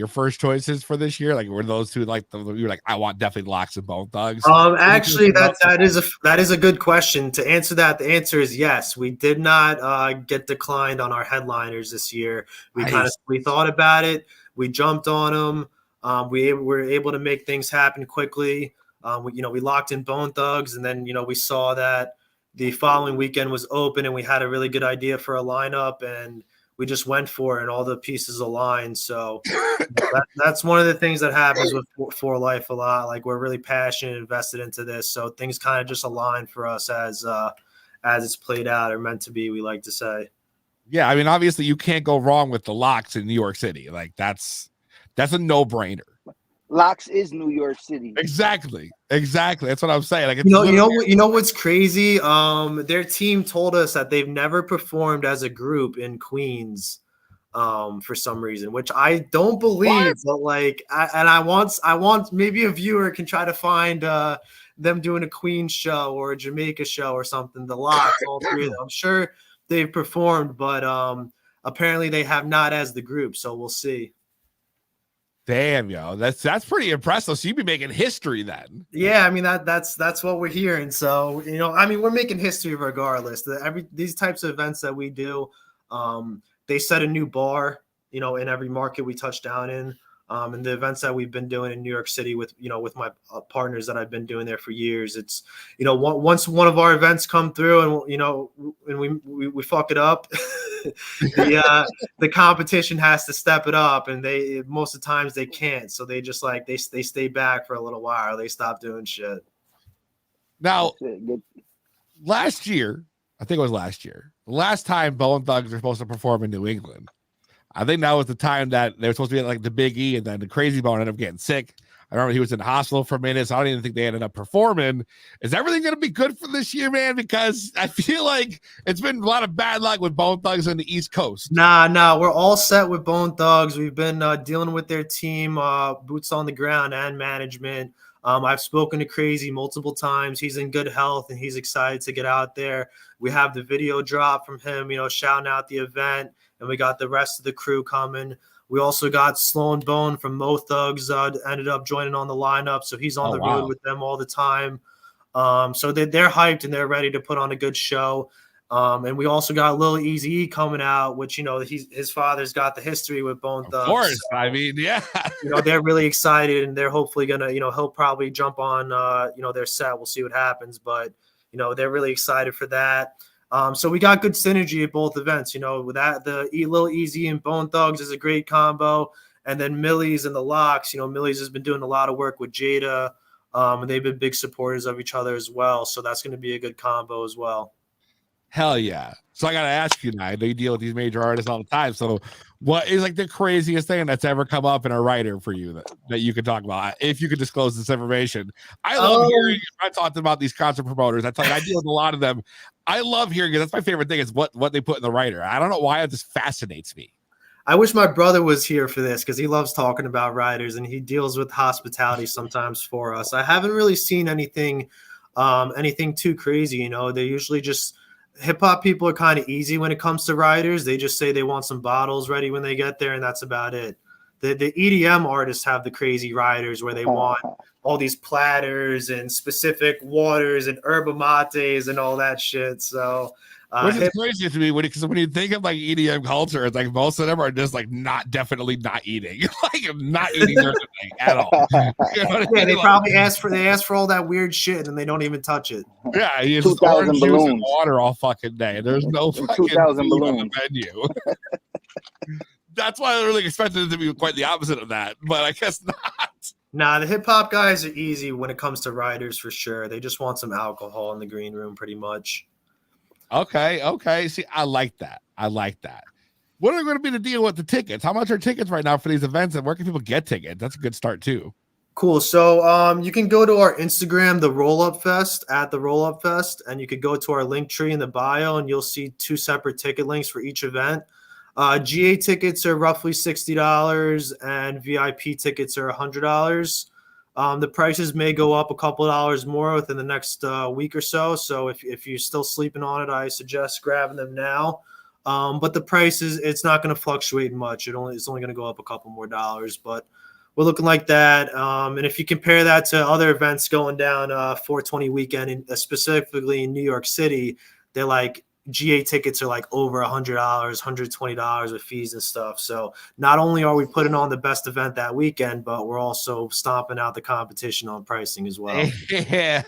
[SPEAKER 5] first choices for this year? Like, were those two like you were like, I want definitely Locks and Bone Thugs?
[SPEAKER 11] Actually, that is a good question. To answer that, the answer is yes. We did not get declined on our headliners this year. We thought about it. We jumped on them. We were able to make things happen quickly. We locked in Bone Thugs, and then, you know, we saw that the following weekend was open and we had a really good idea for a lineup, and we just went for it and all the pieces aligned. So that's one of the things that happens with For Life a lot. Like, we're really passionate, invested into this. So things kind of just align for us as it's played out or meant to be, we like to say.
[SPEAKER 5] Yeah. I mean, obviously you can't go wrong with the Locks in New York City. Like, that's a no-brainer.
[SPEAKER 10] Locks is New York City.
[SPEAKER 5] Exactly. That's what I'm saying. Like, it's
[SPEAKER 11] You know what's crazy? Their team told us that they've never performed as a group in Queens, for some reason, which I don't believe. But like, I want maybe a viewer can try to find them doing a Queens show or a Jamaica show or something. The Locks, all three of them. I'm sure they've performed, but apparently they have not as the group. So we'll see.
[SPEAKER 5] Damn, yo, that's pretty impressive. So you'd be making history then.
[SPEAKER 11] Yeah, I mean that's what we're hearing. So I mean, we're making history regardless. These types of events that we do, they set a new bar, in every market we touch down in. And the events that we've been doing in New York City with my partners that I've been doing there for years, it's once one of our events come through and we fuck it up, the competition has to step it up, and most of the times they can't, so they just they stay back for a little while. They stop doing shit.
[SPEAKER 5] Now, last year, I think it was last year, the last time Bone Thugs were supposed to perform in New England. I think that was the time that they were supposed to be at like the Big E, and then the Crazy Bone ended up getting sick. I remember he was in the hospital for a minute, so I don't even think they ended up performing. Is everything going to be good for this year, man? Because I feel like it's been a lot of bad luck with Bone Thugs on the East Coast.
[SPEAKER 11] Nah, we're all set with Bone Thugs. We've been dealing with their team, boots on the ground and management. I've spoken to Crazy multiple times. He's in good health, and he's excited to get out there. We have the video drop from him, shouting out the event, and we got the rest of the crew coming. We also got Sloan Bone from Mo Thugs ended up joining on the lineup, so he's on the road with them all the time. So they're hyped and they're ready to put on a good show. And we also got Lil Eazy coming out, which his father's got the history with Bone Thugs. Of
[SPEAKER 5] course, so, I mean, yeah.
[SPEAKER 11] They're really excited, and they're hopefully gonna, he'll probably jump on, their set. We'll see what happens, but they're really excited for that. So we got good synergy at both events. With that, the Lil Eazy and Bone Thugs is a great combo, and then Millie's and the Locks. Millie's has been doing a lot of work with Jada, and they've been big supporters of each other as well. So that's going to be a good combo as well.
[SPEAKER 5] Hell yeah. So I got to ask you now, I know you deal with these major artists all the time. So what is like the craziest thing that's ever come up in a writer for you that you could talk about, if you could disclose this information? I love hearing, I talked about these concert promoters. I deal with a lot of them. I love hearing it. That's my favorite thing is what they put in the writer. I don't know why it just fascinates me.
[SPEAKER 11] I wish my brother was here for this because he loves talking about writers and he deals with hospitality sometimes for us. I haven't really seen anything too crazy. They usually just hip hop people are kind of easy when it comes to writers. They just say they want some bottles ready when they get there, and that's about it. The EDM artists have the crazy writers where they want all these platters and specific waters and yerba mates and all that shit. So
[SPEAKER 5] which is crazy to me because when you think of like EDM culture, it's like most of them are just like definitely not eating, like not eating anything at all.
[SPEAKER 11] They probably ask for all that weird shit and they don't even touch it.
[SPEAKER 5] Yeah, you just orange juice and water all fucking day. There's no fucking
[SPEAKER 10] 2,000
[SPEAKER 5] food
[SPEAKER 10] balloons
[SPEAKER 5] on the menu. That's why I really expected it to be quite the opposite of that, but I guess not.
[SPEAKER 11] Nah, the hip hop guys are easy when it comes to writers for sure. They just want some alcohol in the green room, pretty much.
[SPEAKER 5] Okay. See, I like that. What are going to be the deal with the tickets? How much are tickets right now for these events, and where can people get tickets? That's a good start too.
[SPEAKER 11] Cool. So you can go to our Instagram, the Roll Up Fest, at the Roll Up Fest, and you could go to our link tree in the bio, and you'll see 2 separate ticket links for each event. GA tickets are roughly $60, and VIP tickets are $100. The prices may go up a couple of dollars more within the next week or so. So if you're still sleeping on it, I suggest grabbing them now. But the prices, it's not going to fluctuate much. It's only going to go up a couple more dollars, but we're looking like that. And if you compare that to other events going down 420 weekend, specifically in New York City, they're like GA tickets are like over $100, $120 with fees and stuff. So not only are we putting on the best event that weekend, but we're also stomping out the competition on pricing as well.
[SPEAKER 5] Yeah.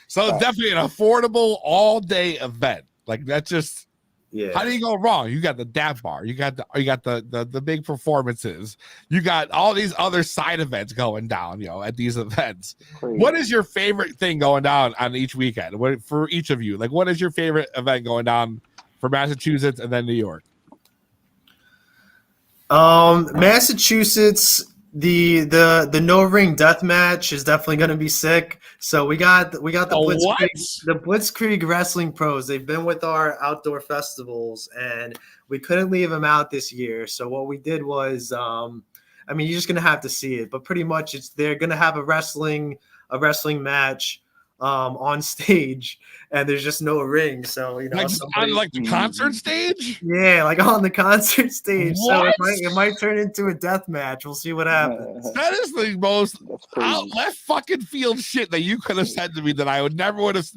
[SPEAKER 5] So it's definitely an affordable all-day event. Like that's just how do you go wrong? You got the DAP bar, you got the big performances, you got all these other side events going down, at these events. Crazy. What is your favorite thing going down on each weekend? For each of you, like what is your favorite event going down for Massachusetts and then New York?
[SPEAKER 11] Massachusetts, The no ring death match is definitely going to be sick. So we got the Blitzkrieg Wrestling Pros. They've been with our outdoor festivals, and we couldn't leave them out this year. So what we did was, I mean, you're just going to have to see it, but pretty much they're going to have a wrestling match on stage, and there's just no ring. So
[SPEAKER 5] like on like the concert stage.
[SPEAKER 11] Yeah, like on the concert stage.
[SPEAKER 5] What?
[SPEAKER 11] So it might turn into a death match. We'll see what happens.
[SPEAKER 5] That is the most out left fucking field shit that you could have said to me that I would have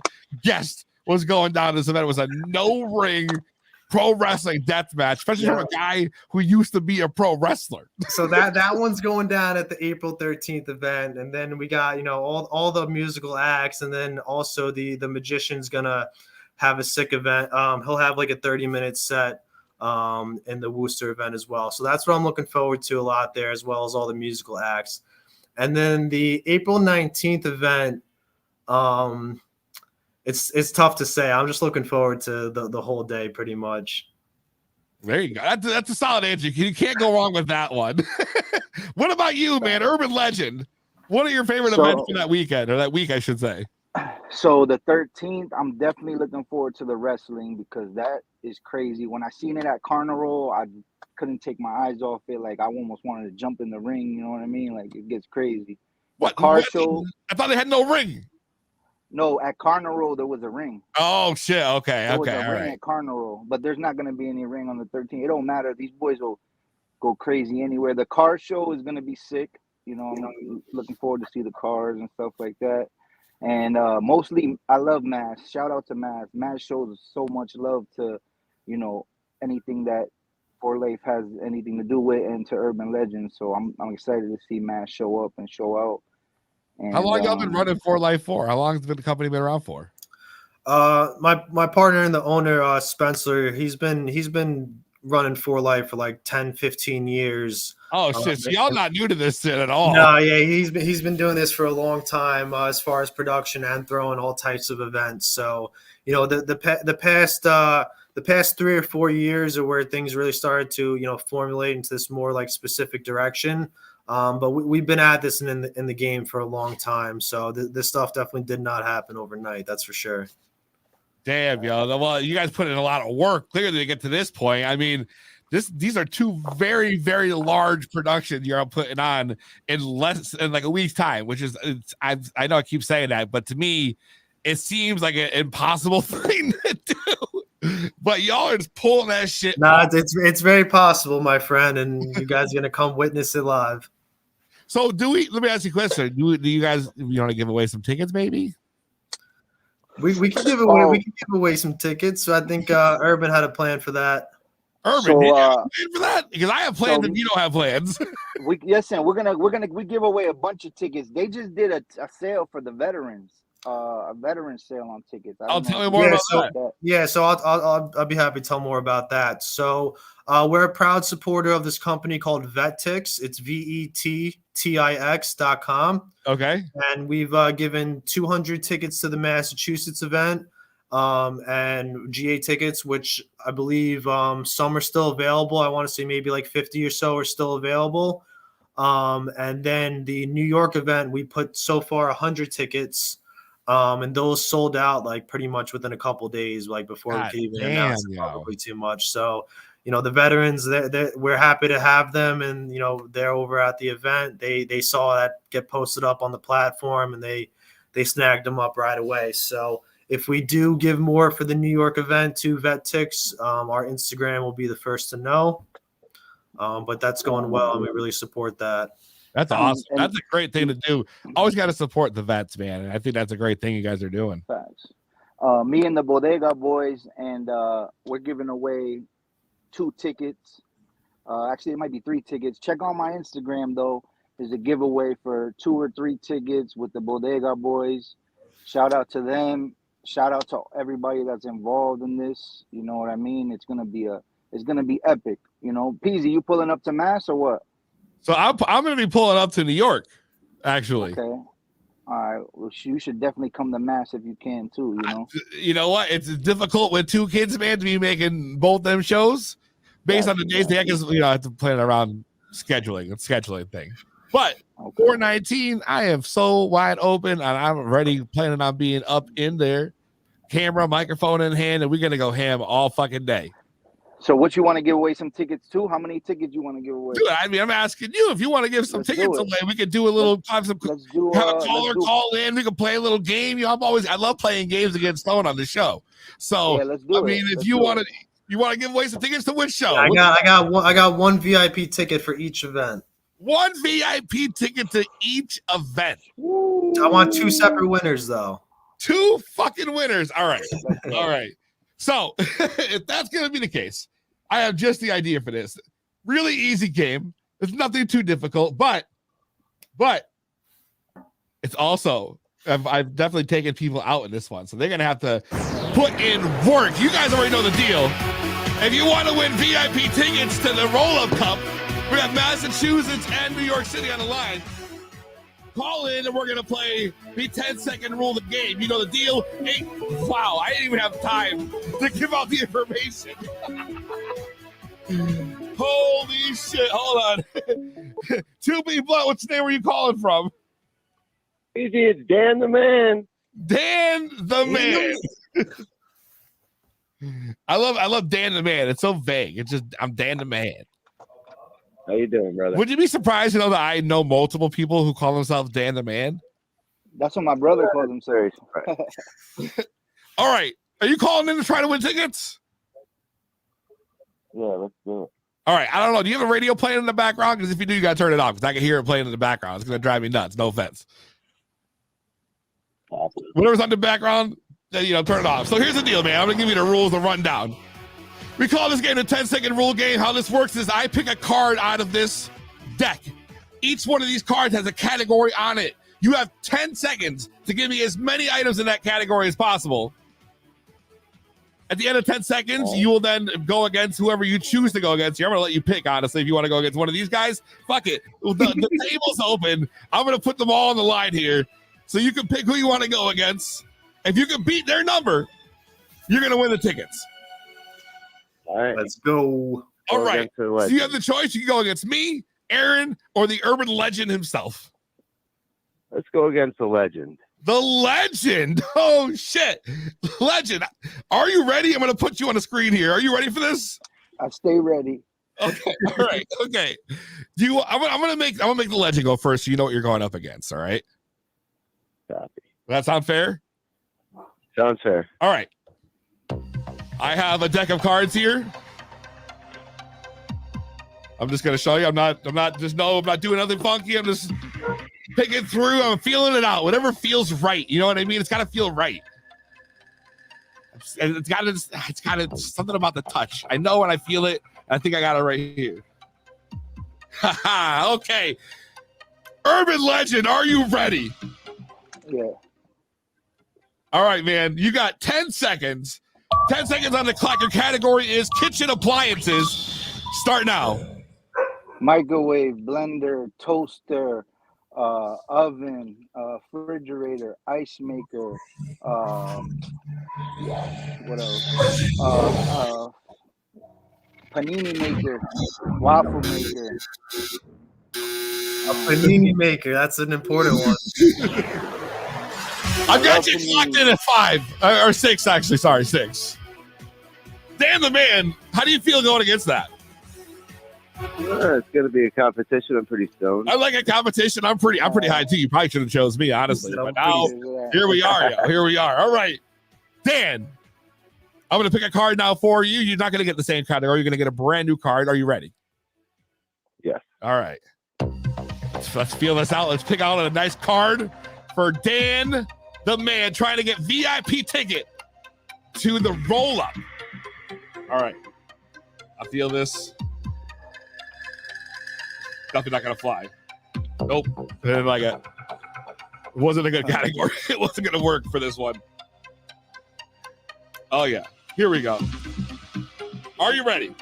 [SPEAKER 5] guessed was going down this event. It was a no ring pro wrestling death match, especially from a guy who used to be a pro wrestler.
[SPEAKER 11] So that one's going down at the April 13th event, and then we got all the musical acts, and then also the magician's gonna have a sick event. He'll have like a 30-minute set in the Worcester event as well. So that's what I'm looking forward to a lot there, as well as all the musical acts. And then the April 19th event, it's tough to say. I'm just looking forward to the whole day, pretty much.
[SPEAKER 5] There you go. That's a solid answer. You can't go wrong with that one. What about you, man? Herban Legend. What are your favorite events for that weekend, or that week, I should say?
[SPEAKER 10] So the 13th, I'm definitely looking forward to the wrestling because that is crazy. When I seen it at Carnival, I couldn't take my eyes off it. Like I almost wanted to jump in the ring. You know what I mean? Like it gets crazy.
[SPEAKER 5] What car show? I thought they had no ring.
[SPEAKER 10] No, at Carnival there was a ring.
[SPEAKER 5] Oh shit! Okay,
[SPEAKER 10] there was a ring at Carnival, but there's not going to be any ring on the 13th. It don't matter. These boys will go crazy anywhere. The car show is going to be sick. You know, I'm looking forward to see the cars and stuff like that. And mostly, I love Mass. Shout out to Mass. Mass shows so much love to, anything that For Life has anything to do with, and to Herban Legend. So I'm excited to see Mass show up and show out. And,
[SPEAKER 5] how long y'all been running For Life for? How long has the company been around for?
[SPEAKER 11] My partner and the owner, Spencer, he's been running For Life for like 10, 15 years.
[SPEAKER 5] Oh shit! So y'all not new to this shit at all?
[SPEAKER 11] No, yeah, he's been doing this for a long time, as far as production and throwing all types of events. So the past 3 or 4 years are where things really started to formulate into this more like specific direction. But we've been at this in the game for a long time. So this stuff definitely did not happen overnight. That's for sure.
[SPEAKER 5] Damn, yo. Well, you guys put in a lot of work clearly to get to this point. I mean, these are two very, very large productions you're putting on in like a week's time, which is I know I keep saying that, but to me, it seems like an impossible thing to do. But y'all are just pulling that shit.
[SPEAKER 11] Nah, it's very possible, my friend, and you guys are gonna come witness it live.
[SPEAKER 5] So let me ask you a question. Do you guys want to give away some tickets, maybe?
[SPEAKER 11] We can give away some tickets. So I think Herban had a plan for that.
[SPEAKER 5] Herban, did you have a plan for that? Because I have plans and you don't have plans.
[SPEAKER 10] we give away a bunch of tickets. They just did a sale for the veterans. A veteran sale on tickets.
[SPEAKER 5] I'll tell you more about that.
[SPEAKER 11] Yeah, so I'll be happy to tell more about that. So we're a proud supporter of this company called VetTix. It's VETTIX.com.
[SPEAKER 5] Okay.
[SPEAKER 11] And we've given 200 tickets to the Massachusetts event and GA tickets, which I believe some are still available. I want to say maybe like 50 or so are still available. And then the New York event, we put so far 100 tickets. And those sold out like pretty much within a couple days, like before we could even announce it, probably too much. So, the veterans, we're happy to have them, and they're over at the event. They saw that get posted up on the platform, and they snagged them up right away. So if we do give more for the New York event to VetTix, our Instagram will be the first to know. But that's going well, and we really support that.
[SPEAKER 5] That's awesome. That's a great thing to do. Always got to support the vets, man. And I think that's a great thing you guys are doing.
[SPEAKER 10] Facts. Me and the Bodega boys, and we're giving away 2 tickets. Actually, it might be 3 tickets. Check on my Instagram, though. There's a giveaway for 2 or 3 tickets with the Bodega boys. Shout out to them. Shout out to everybody that's involved in this. You know what I mean? It's gonna be epic. Peasy, you pulling up to Mass or what?
[SPEAKER 5] So I'm going to be pulling up to New York, actually.
[SPEAKER 10] Okay. All right. Well, you should definitely come to Mass if you can too.
[SPEAKER 5] You know what? It's difficult with 2 kids, man, to be making both them shows based on the days. Because I have to plan around scheduling thing. But
[SPEAKER 10] Okay.
[SPEAKER 5] 419, I am so wide open, and I'm already planning on being up in there, camera, microphone in hand, and we're gonna go ham all fucking day.
[SPEAKER 10] So what you want to give away some tickets to? How many tickets you want to give away?
[SPEAKER 5] Dude, I mean, I'm asking you if you want to give some
[SPEAKER 10] Let's do
[SPEAKER 5] tickets
[SPEAKER 10] it.
[SPEAKER 5] away. We could do a little
[SPEAKER 10] Let's do
[SPEAKER 5] have a
[SPEAKER 10] let's
[SPEAKER 5] caller
[SPEAKER 10] do-
[SPEAKER 5] call in. We could play a little game. You know, I love playing games against Stone on the show. So
[SPEAKER 10] Yeah, let's do
[SPEAKER 5] I
[SPEAKER 10] it.
[SPEAKER 5] mean, if
[SPEAKER 10] Let's
[SPEAKER 5] you
[SPEAKER 10] do
[SPEAKER 5] want
[SPEAKER 10] it.
[SPEAKER 5] to, you want to give away some tickets to which show?
[SPEAKER 11] I got one VIP ticket for each event.
[SPEAKER 5] One VIP ticket to each event.
[SPEAKER 11] I want 2 separate winners though.
[SPEAKER 5] 2 fucking winners. All right. All right. So if that's going to be the case, I have just the idea for this. Really easy game. It's nothing too difficult, but it's also, I've definitely taken people out in this one. So they're going to have to put in work. You guys already know the deal. If you want to win VIP tickets to the Roll-Up Cup, we have Massachusetts and New York City on the line. Call in and we're going to play the 10-second rule of the game. You know the deal. Wow, I didn't even have time to give out the information. Holy shit. Hold on. 2B Blunt, which name were you calling from?
[SPEAKER 7] It's Dan the Man.
[SPEAKER 5] Dan the Man. I love Dan the Man. It's so vague. It's just, I'm Dan the Man.
[SPEAKER 7] How you doing, brother?
[SPEAKER 5] Would you be surprised to know that I know multiple people who call themselves Dan the Man?
[SPEAKER 10] That's what my brother calls himself.
[SPEAKER 5] All right. Are you calling in to try to win tickets?
[SPEAKER 7] Yeah, let's do it.
[SPEAKER 5] All right. I don't know. Do you have a radio playing in the background? Because if you do, you got to turn it off because I can hear it playing in the background. It's going to drive me nuts. No offense. Whatever's on the background, turn it off. So here's the deal, man. I'm going to give you the rules, the rundown. We call this game the 10-second rule game. How this works is I pick a card out of this deck. Each one of these cards has a category on it. You have 10 seconds to give me as many items in that category as possible. At the end of 10 seconds, you will then go against whoever you choose to go against. I'm going to let you pick, honestly, if you want to go against one of these guys. Fuck it. The table's open. I'm going to put them all on the line here. So you can pick who you want to go against. If you can beat their number, you're going to win the tickets.
[SPEAKER 7] All right.
[SPEAKER 11] Let's go.
[SPEAKER 5] All right. So you have the choice. You can go against me, Aaron, or the Herban Legend himself.
[SPEAKER 7] Let's go against the Legend.
[SPEAKER 5] The Legend. Oh, shit. Legend. Are you ready? I'm going to put you on the screen here. Are you ready for this?
[SPEAKER 10] I stay ready.
[SPEAKER 5] Okay. All right. Okay. I'm going to make the Legend go first so you know what you're going up against. All right.
[SPEAKER 7] Copy.
[SPEAKER 5] That sound fair?
[SPEAKER 7] Sounds fair.
[SPEAKER 5] All right. I have a deck of cards here. I'm just gonna show you. I'm not doing nothing funky. I'm just picking through. I'm feeling it out. Whatever feels right. You know what I mean? It's gotta feel right. It's gotta something about the touch. I know when I feel it. I think I got it right here. Haha. Okay. Herban Legend, are you ready?
[SPEAKER 10] Yeah.
[SPEAKER 5] All right, man. You got 10 seconds. 10 seconds on the clock. Your category is kitchen appliances. Start now.
[SPEAKER 10] Microwave, blender, toaster, oven, refrigerator, ice maker, what else? Panini maker, waffle maker.
[SPEAKER 11] A panini maker. That's an important one.
[SPEAKER 5] I've got you clocked in at 5 or 6, actually. Sorry, 6. Dan the Man, how do you feel going against that?
[SPEAKER 7] It's going to be a competition. I'm pretty stoned.
[SPEAKER 5] I like a competition. I'm pretty high too. You probably should have chose me, honestly. But now here we are. Here we are. All right, Dan. I'm going to pick a card now for you. You're not going to get the same category. You're going to get a brand new card. Are you ready?
[SPEAKER 7] Yes.
[SPEAKER 5] All right. Let's feel this out. Let's pick out a nice card for Dan the Man trying to get VIP ticket to the roll-up. All right. I feel this. Definitely not going to fly. Nope. I didn't like it. It wasn't a good category. It wasn't going to work for this one. Oh, yeah. Here we go. Are you ready?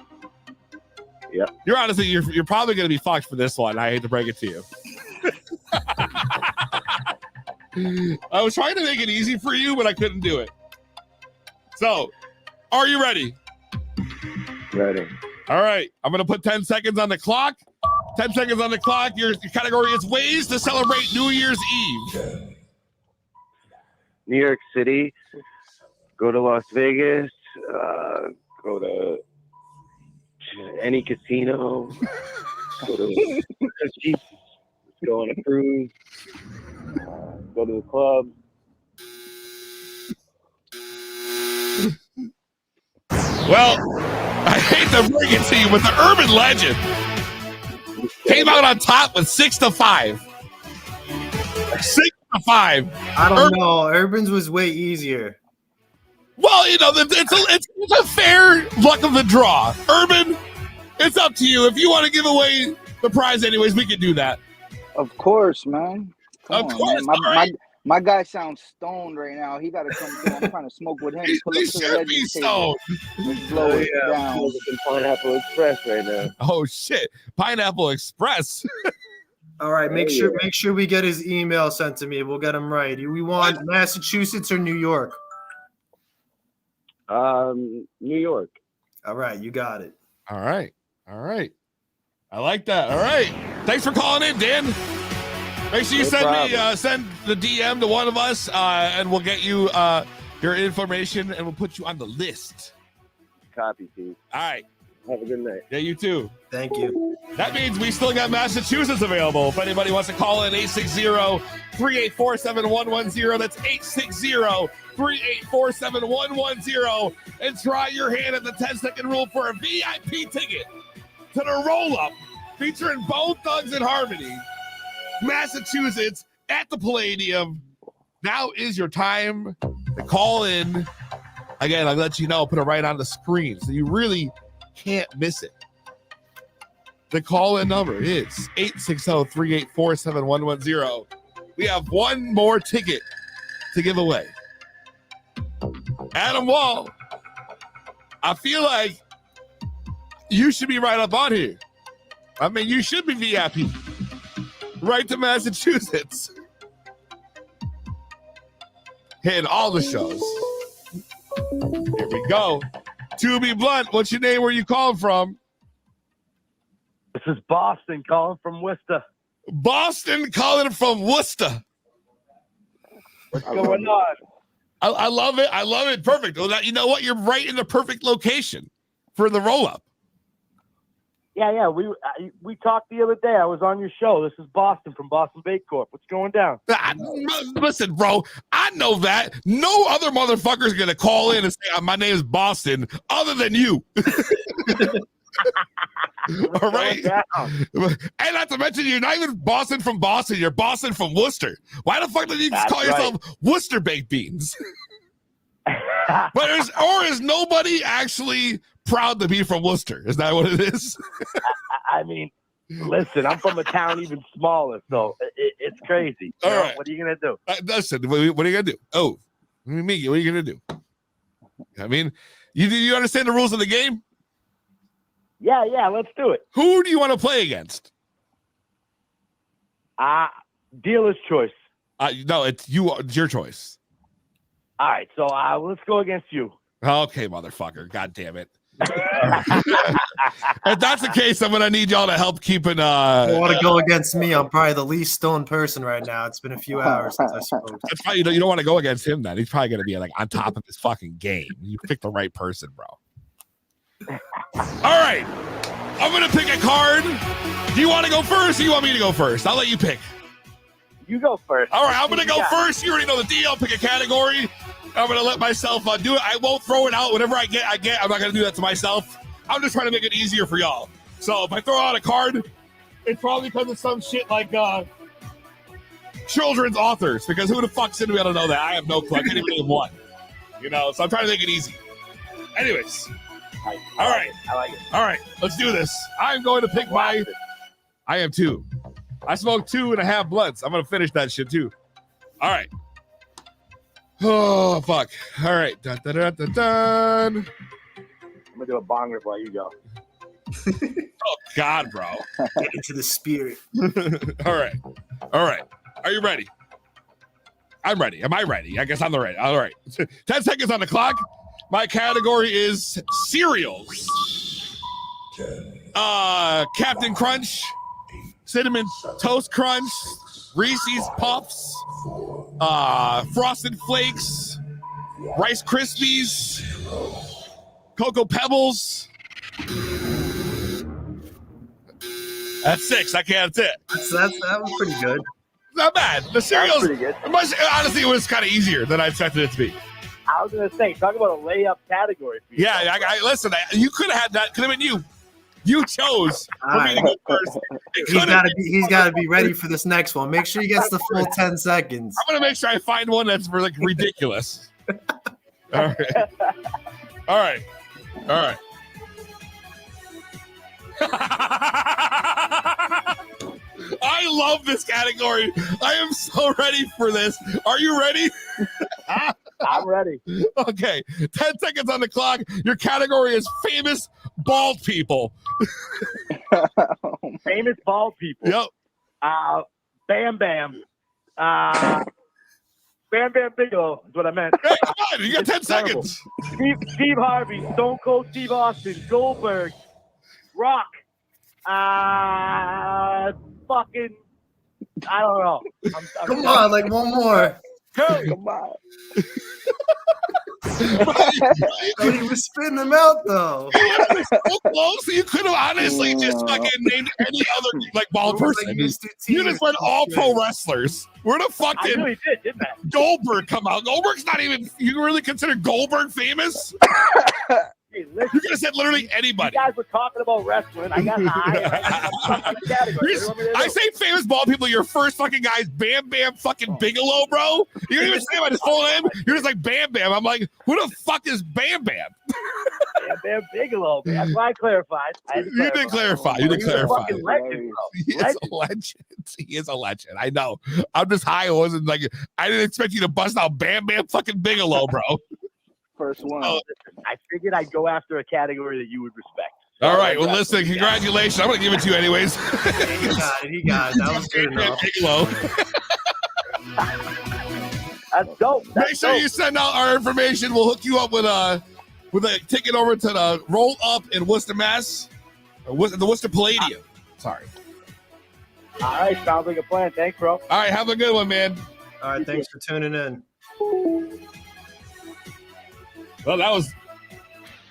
[SPEAKER 7] Yeah.
[SPEAKER 5] You're honestly, you're probably going to be fucked for this one. I hate to break it to you. I was trying to make it easy for you, but I couldn't do it. So, are you ready?
[SPEAKER 7] Ready.
[SPEAKER 5] All right. I'm going to put 10 seconds on the clock. 10 seconds on the clock. Your category is ways to celebrate New Year's Eve.
[SPEAKER 12] New York City. Go to Las Vegas. Go to any casino. Go to go on a cruise. Go to the club.
[SPEAKER 5] Well, I hate to bring it to you, but the Herban Legend came out on top with 6-5. 6-5.
[SPEAKER 11] I don't know. Urban's was way easier.
[SPEAKER 5] Well, you know, it's a fair luck of the draw. Herban, it's up to you. If you want to give away the prize anyways, we can do that.
[SPEAKER 10] Of course, man.
[SPEAKER 5] Of course,
[SPEAKER 10] man. My guy sounds stoned right now. He got to come through. I'm trying to smoke with him. Pull up
[SPEAKER 5] He
[SPEAKER 10] to the
[SPEAKER 5] should
[SPEAKER 10] legend
[SPEAKER 5] be
[SPEAKER 10] table.
[SPEAKER 5] stoned.
[SPEAKER 10] Let's blow it down.
[SPEAKER 12] I'm looking Pineapple Express right now.
[SPEAKER 5] Oh shit, Pineapple Express.
[SPEAKER 11] All right, make sure we get his email sent to me. We'll get him right. We want Massachusetts or New York?
[SPEAKER 12] New York.
[SPEAKER 11] All right, you got it.
[SPEAKER 5] All right. I like that. All right. Thanks for calling in, Dan. Make sure you send the DM to one of us, and we'll get you your information, and we'll put you on the list.
[SPEAKER 12] Copy, Pete.
[SPEAKER 5] All right.
[SPEAKER 12] Have a good night.
[SPEAKER 5] Yeah, you too.
[SPEAKER 11] Thank you.
[SPEAKER 5] That means we still got Massachusetts available. If anybody wants to call in, 860-384-7110. That's 860-384-7110. And try your hand at the 10-second rule for a VIP ticket to the roll-up featuring Bone Thugs and Harmony. Massachusetts at the Palladium. Now is your time to call in. Again, I'll let you know, put it right on the screen so you really can't miss it. The call-in number is 860-384-7110. We have one more ticket to give away. Adam Wall, I feel like you should be right up on here. I mean, you should be VIP. Right to Massachusetts. Hitting all the shows. Here we go. To be blunt, what's your name? Where you calling from?
[SPEAKER 13] This is Boston calling from Worcester.
[SPEAKER 5] Boston calling from Worcester.
[SPEAKER 13] What's going on?
[SPEAKER 5] I love it. I love it. Perfect. Well, you know what? You're right in the perfect location for the roll-up.
[SPEAKER 13] Yeah. We talked the other day. I was on your show. This is Boston from Boston Bake Corp. What's going down?
[SPEAKER 5] Listen, bro, I know that. No other motherfucker is going to call in and say, my name is Boston, other than you. All right. And not to mention, you're not even Boston from Boston. You're Boston from Worcester. Why the fuck did you just call yourself Worcester Baked Beans? But is nobody actually proud to be from Worcester? Is that what it is?
[SPEAKER 13] I mean, listen, I'm from a town even smaller, so it's crazy.
[SPEAKER 5] All right.
[SPEAKER 13] What are you going to do?
[SPEAKER 5] Listen, what are you going to do? Oh, what are you going to do? I mean, you understand the rules of the game?
[SPEAKER 13] Yeah, let's do it.
[SPEAKER 5] Who do you want to play against?
[SPEAKER 13] Dealer's choice.
[SPEAKER 5] No, it's your choice.
[SPEAKER 13] All right, so let's go against you.
[SPEAKER 5] Okay, motherfucker. God damn it. If that's the case, I'm gonna need y'all to help keeping.
[SPEAKER 11] You want to go against me? I'm probably the least stoned person right now. It's been a few hours since I spoke.
[SPEAKER 5] That's probably, you don't want to go against him. Then he's probably gonna be like on top of his fucking game. You picked the right person, bro. All right, I'm gonna pick a card. Do you want to go first, or you want me to go first? I'll let you pick.
[SPEAKER 13] You go first.
[SPEAKER 5] All right, I'm gonna go first. You already know the deal. Pick a category. I'm gonna let myself do it. I won't throw it out. Whatever I get. I'm not gonna do that to myself. I'm just trying to make it easier for y'all. So if I throw out a card, it's probably because of some shit like children's authors. Because who the fuck's gonna be able to know that? I have no clue. I can't even name one. So I'm trying to make it easy. Anyways. All right.
[SPEAKER 13] I like it.
[SPEAKER 5] All right. Let's do this. I'm going to pick I am too. I smoked 2.5 blunts. I'm gonna finish that shit too. All right. Oh fuck! All right, dun.
[SPEAKER 13] I'm gonna do a bong rip while you go.
[SPEAKER 5] Oh God, bro!
[SPEAKER 11] Get into the spirit.
[SPEAKER 5] All right. Are you ready? I'm ready. Am I ready? I guess I'm ready. All right. 10 seconds on the clock. My category is cereals. Captain Crunch, Cinnamon Toast Crunch, Reese's Puffs, Frosted Flakes, Rice Krispies, Cocoa Pebbles. That's 6. I can't. That's it.
[SPEAKER 11] That was pretty good.
[SPEAKER 5] Not bad. The cereal's
[SPEAKER 13] pretty good.
[SPEAKER 5] Honestly, it was kind of easier than I expected it to be.
[SPEAKER 13] I was gonna say, talk about a layup category. For you.
[SPEAKER 5] Yeah, listen. You could have had that. Could have been you. You chose for me to go first.
[SPEAKER 11] He's got to be ready for this next one. Make sure he gets the full 10 seconds.
[SPEAKER 5] I'm gonna make sure I find one that's for like ridiculous. All right. I love this category. I am so ready for this. Are you ready?
[SPEAKER 13] I'm ready.
[SPEAKER 5] Okay. 10 seconds on the clock. Your category is famous bald people.
[SPEAKER 13] Famous bald people.
[SPEAKER 5] Yep.
[SPEAKER 13] Bam Bam. Bam Bam Bigelow is what I meant.
[SPEAKER 5] Hey, come on. You got 10 seconds.
[SPEAKER 13] Steve Harvey, Stone Cold Steve Austin, Goldberg, Rock. Fucking, I don't know.
[SPEAKER 11] Come on, like one more.
[SPEAKER 10] Come on.
[SPEAKER 11] He was spitting them out though.
[SPEAKER 5] So close. You could have honestly just fucking named any other like bald person. You just went all pro wrestlers. Where the fuck
[SPEAKER 13] I really did, didn't I?
[SPEAKER 5] Goldberg come out? Goldberg's not even. You really consider Goldberg famous?
[SPEAKER 13] Hey,
[SPEAKER 5] You could have said literally anybody.
[SPEAKER 13] You guys were talking about wrestling. I got the category.
[SPEAKER 5] I say famous bald people. Your first fucking guy's Bam Bam fucking Bigelow, bro. You didn't even say about his full name. You're just like Bam Bam. I'm like, who the fuck is Bam Bam?
[SPEAKER 13] Bam Bam Bigelow. Man. That's why I clarified.
[SPEAKER 5] You did clarify. You did
[SPEAKER 13] He's a
[SPEAKER 5] clarify.
[SPEAKER 13] fucking legend, bro.
[SPEAKER 5] He is a legend. He is a legend. I know. I'm just high. I wasn't like. I didn't expect you to bust out Bam Bam fucking Bigelow, bro.
[SPEAKER 10] First one.
[SPEAKER 13] I figured I'd go after a category that you would respect.
[SPEAKER 5] All right. Well, listen. Congratulations. I'm gonna give it to you anyways.
[SPEAKER 11] He got it. That was good enough.
[SPEAKER 5] Bigelow.
[SPEAKER 13] That's dope.
[SPEAKER 5] Make sure you send out our information. We'll hook you up with a ticket over to the Roll Up in Worcester, Mass. The Worcester Palladium. Sorry.
[SPEAKER 13] All right. Sounds like a plan. Thanks, bro.
[SPEAKER 5] All right. Have a good one, man.
[SPEAKER 11] All right. Thanks for tuning in.
[SPEAKER 5] Well, that was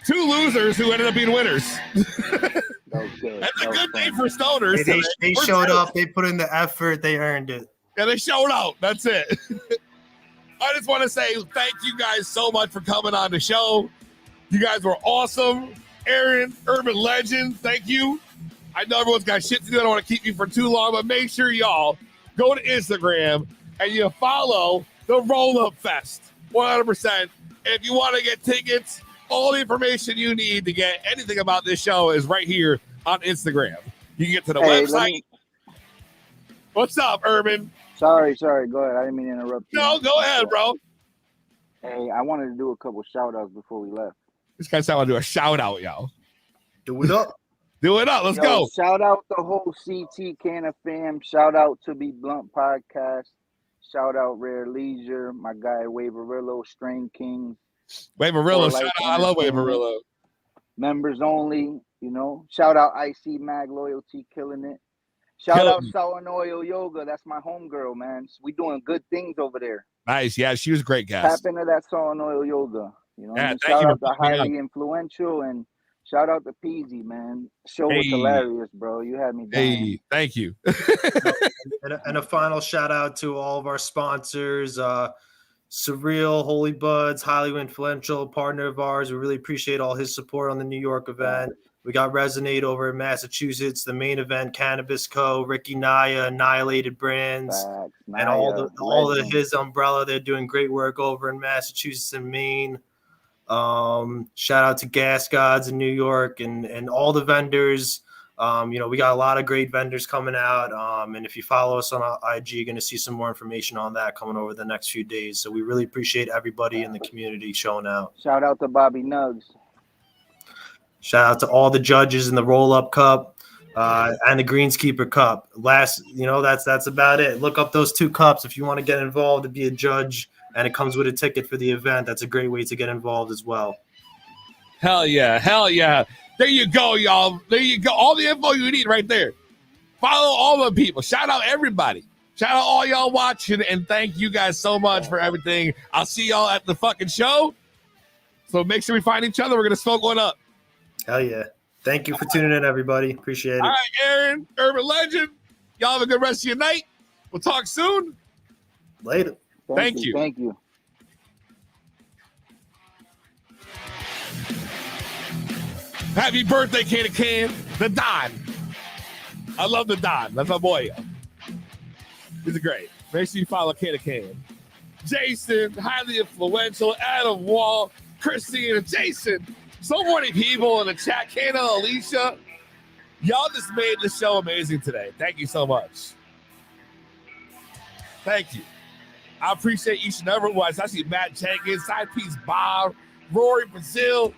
[SPEAKER 5] 2 losers who ended up being winners.
[SPEAKER 10] That's
[SPEAKER 5] a good day for stoners.
[SPEAKER 11] They showed up. They put in the effort. They earned it.
[SPEAKER 5] Yeah, they showed out. That's it. I just want to say thank you guys so much for coming on the show. You guys were awesome. Aaron, Herban Legend, thank you. I know everyone's got shit to do. I don't want to keep you for too long, but make sure y'all go to Instagram and you follow the Roll Up Fest 100%. If you want to get tickets, all the information you need to get anything about this show is right here on Instagram. You can get to the website. What's up, Herban?
[SPEAKER 10] Sorry. Go ahead. I didn't mean to interrupt you.
[SPEAKER 5] No, go ahead, bro.
[SPEAKER 10] Hey, I wanted to do a couple shout-outs before we left.
[SPEAKER 5] This guy said I want to do a shout-out, y'all.
[SPEAKER 11] Do it up.
[SPEAKER 5] Do it up. Let's go.
[SPEAKER 10] Shout out the whole CT Canna fam. Shout out to Be Blunt Podcast. Shout out Rare Leisure. My guy Waverillo, Strain King.
[SPEAKER 5] Waverillo. Shout out. I love Waverillo.
[SPEAKER 10] Members only, Shout out IC Mag Loyalty, killing it. Shout out Sour and Oil Yoga. That's my homegirl, man. We doing good things over there.
[SPEAKER 5] Nice. Yeah, she was a great guest.
[SPEAKER 10] Tap into that Sour and Oil Yoga.
[SPEAKER 5] Yeah,
[SPEAKER 10] shout out to Highly Influential and shout out to Peasy, man. Show was hilarious, bro. You had me down.
[SPEAKER 5] Hey, thank you.
[SPEAKER 11] And a final shout out to all of our sponsors, Surreal, Holy Buds, highly influential partner of ours. We really appreciate all his support on the New York event. We got Resonate over in Massachusetts, the main event, Cannabis Co., Ricky Naya, Annihilated Brands, and all the his umbrella. They're doing great work over in Massachusetts and Maine. Shout out to Gas Gods in New York and all the vendors. We got a lot of great vendors coming out. And if you follow us on IG, you're going to see some more information on that coming over the next few days. So we really appreciate everybody in the community showing out.
[SPEAKER 10] Shout out to Bobby Nugs.
[SPEAKER 11] Shout out to all the judges in the Roll-Up Cup and the Greenskeeper Cup. That's about it. Look up those 2 cups if you want to get involved to be a judge, and it comes with a ticket for the event. That's a great way to get involved as well.
[SPEAKER 5] Hell yeah. There you go, y'all. There you go. All the info you need right there. Follow all the people. Shout out everybody. Shout out all y'all watching, and thank you guys so much for everything. I'll see y'all at the fucking show. So make sure we find each other. We're gonna smoke one up.
[SPEAKER 11] Hell yeah. Thank you for tuning in, everybody. Appreciate it.
[SPEAKER 5] All right, Aaron, Herban Legend. Y'all have a good rest of your night. We'll talk soon.
[SPEAKER 11] Later.
[SPEAKER 5] Thank you.
[SPEAKER 10] Thank you.
[SPEAKER 5] Happy birthday, Can of Can. The Don. I love the Don. That's my boy. He's great. Make sure you follow Can of Can. Jason, highly influential, Adam Wall, Christine, and Jason. So many people in the chat. Kana, Alicia. Y'all just made the show amazing today. Thank you so much. Thank you. I appreciate each and every one. Especially Matt Jenkins, Side Piece Bob, Rory Brazil,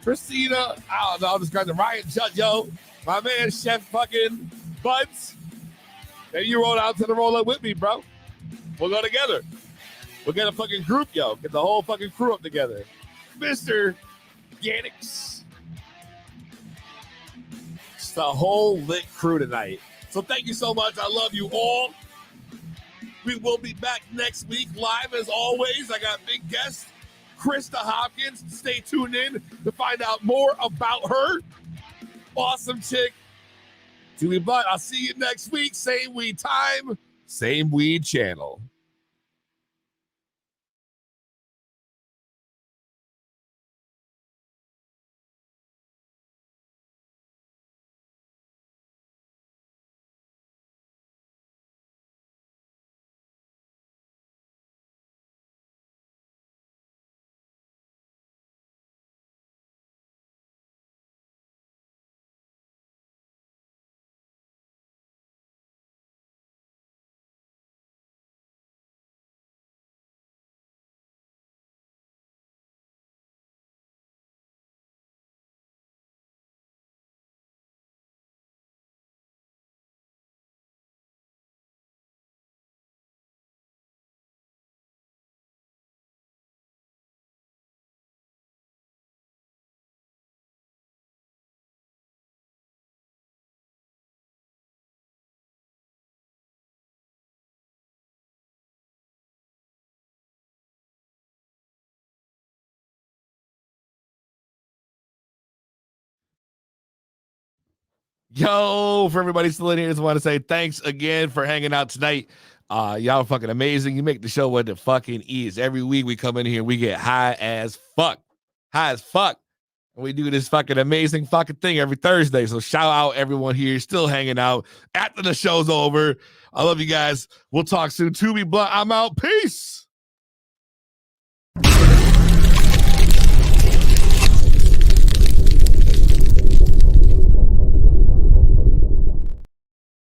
[SPEAKER 5] Christina. I don't know. I'm just going to Ryan Judge, my man, Chef fucking Buds. And you roll out to the roll up with me, bro. We'll go together. We'll get a fucking group, yo. Get the whole fucking crew up together. Mr. Ganix. It's the whole lit crew tonight. So thank you so much. I love you all. We will be back next week live as always. I got big guest, Krista Hopkins. Stay tuned in to find out more about her. Awesome chick. Julie Butt, I'll see you next week. Same weed time, same weed channel. Yo, for everybody still in here, just want to say thanks again for hanging out tonight. Y'all are fucking amazing. You make the show what the fucking is. Every week we come in here and we get high as fuck. And we do this fucking amazing fucking thing every Thursday. So shout out everyone here still hanging out after the show's over. I love you guys. We'll talk soon. To be blunt, I'm out. Peace.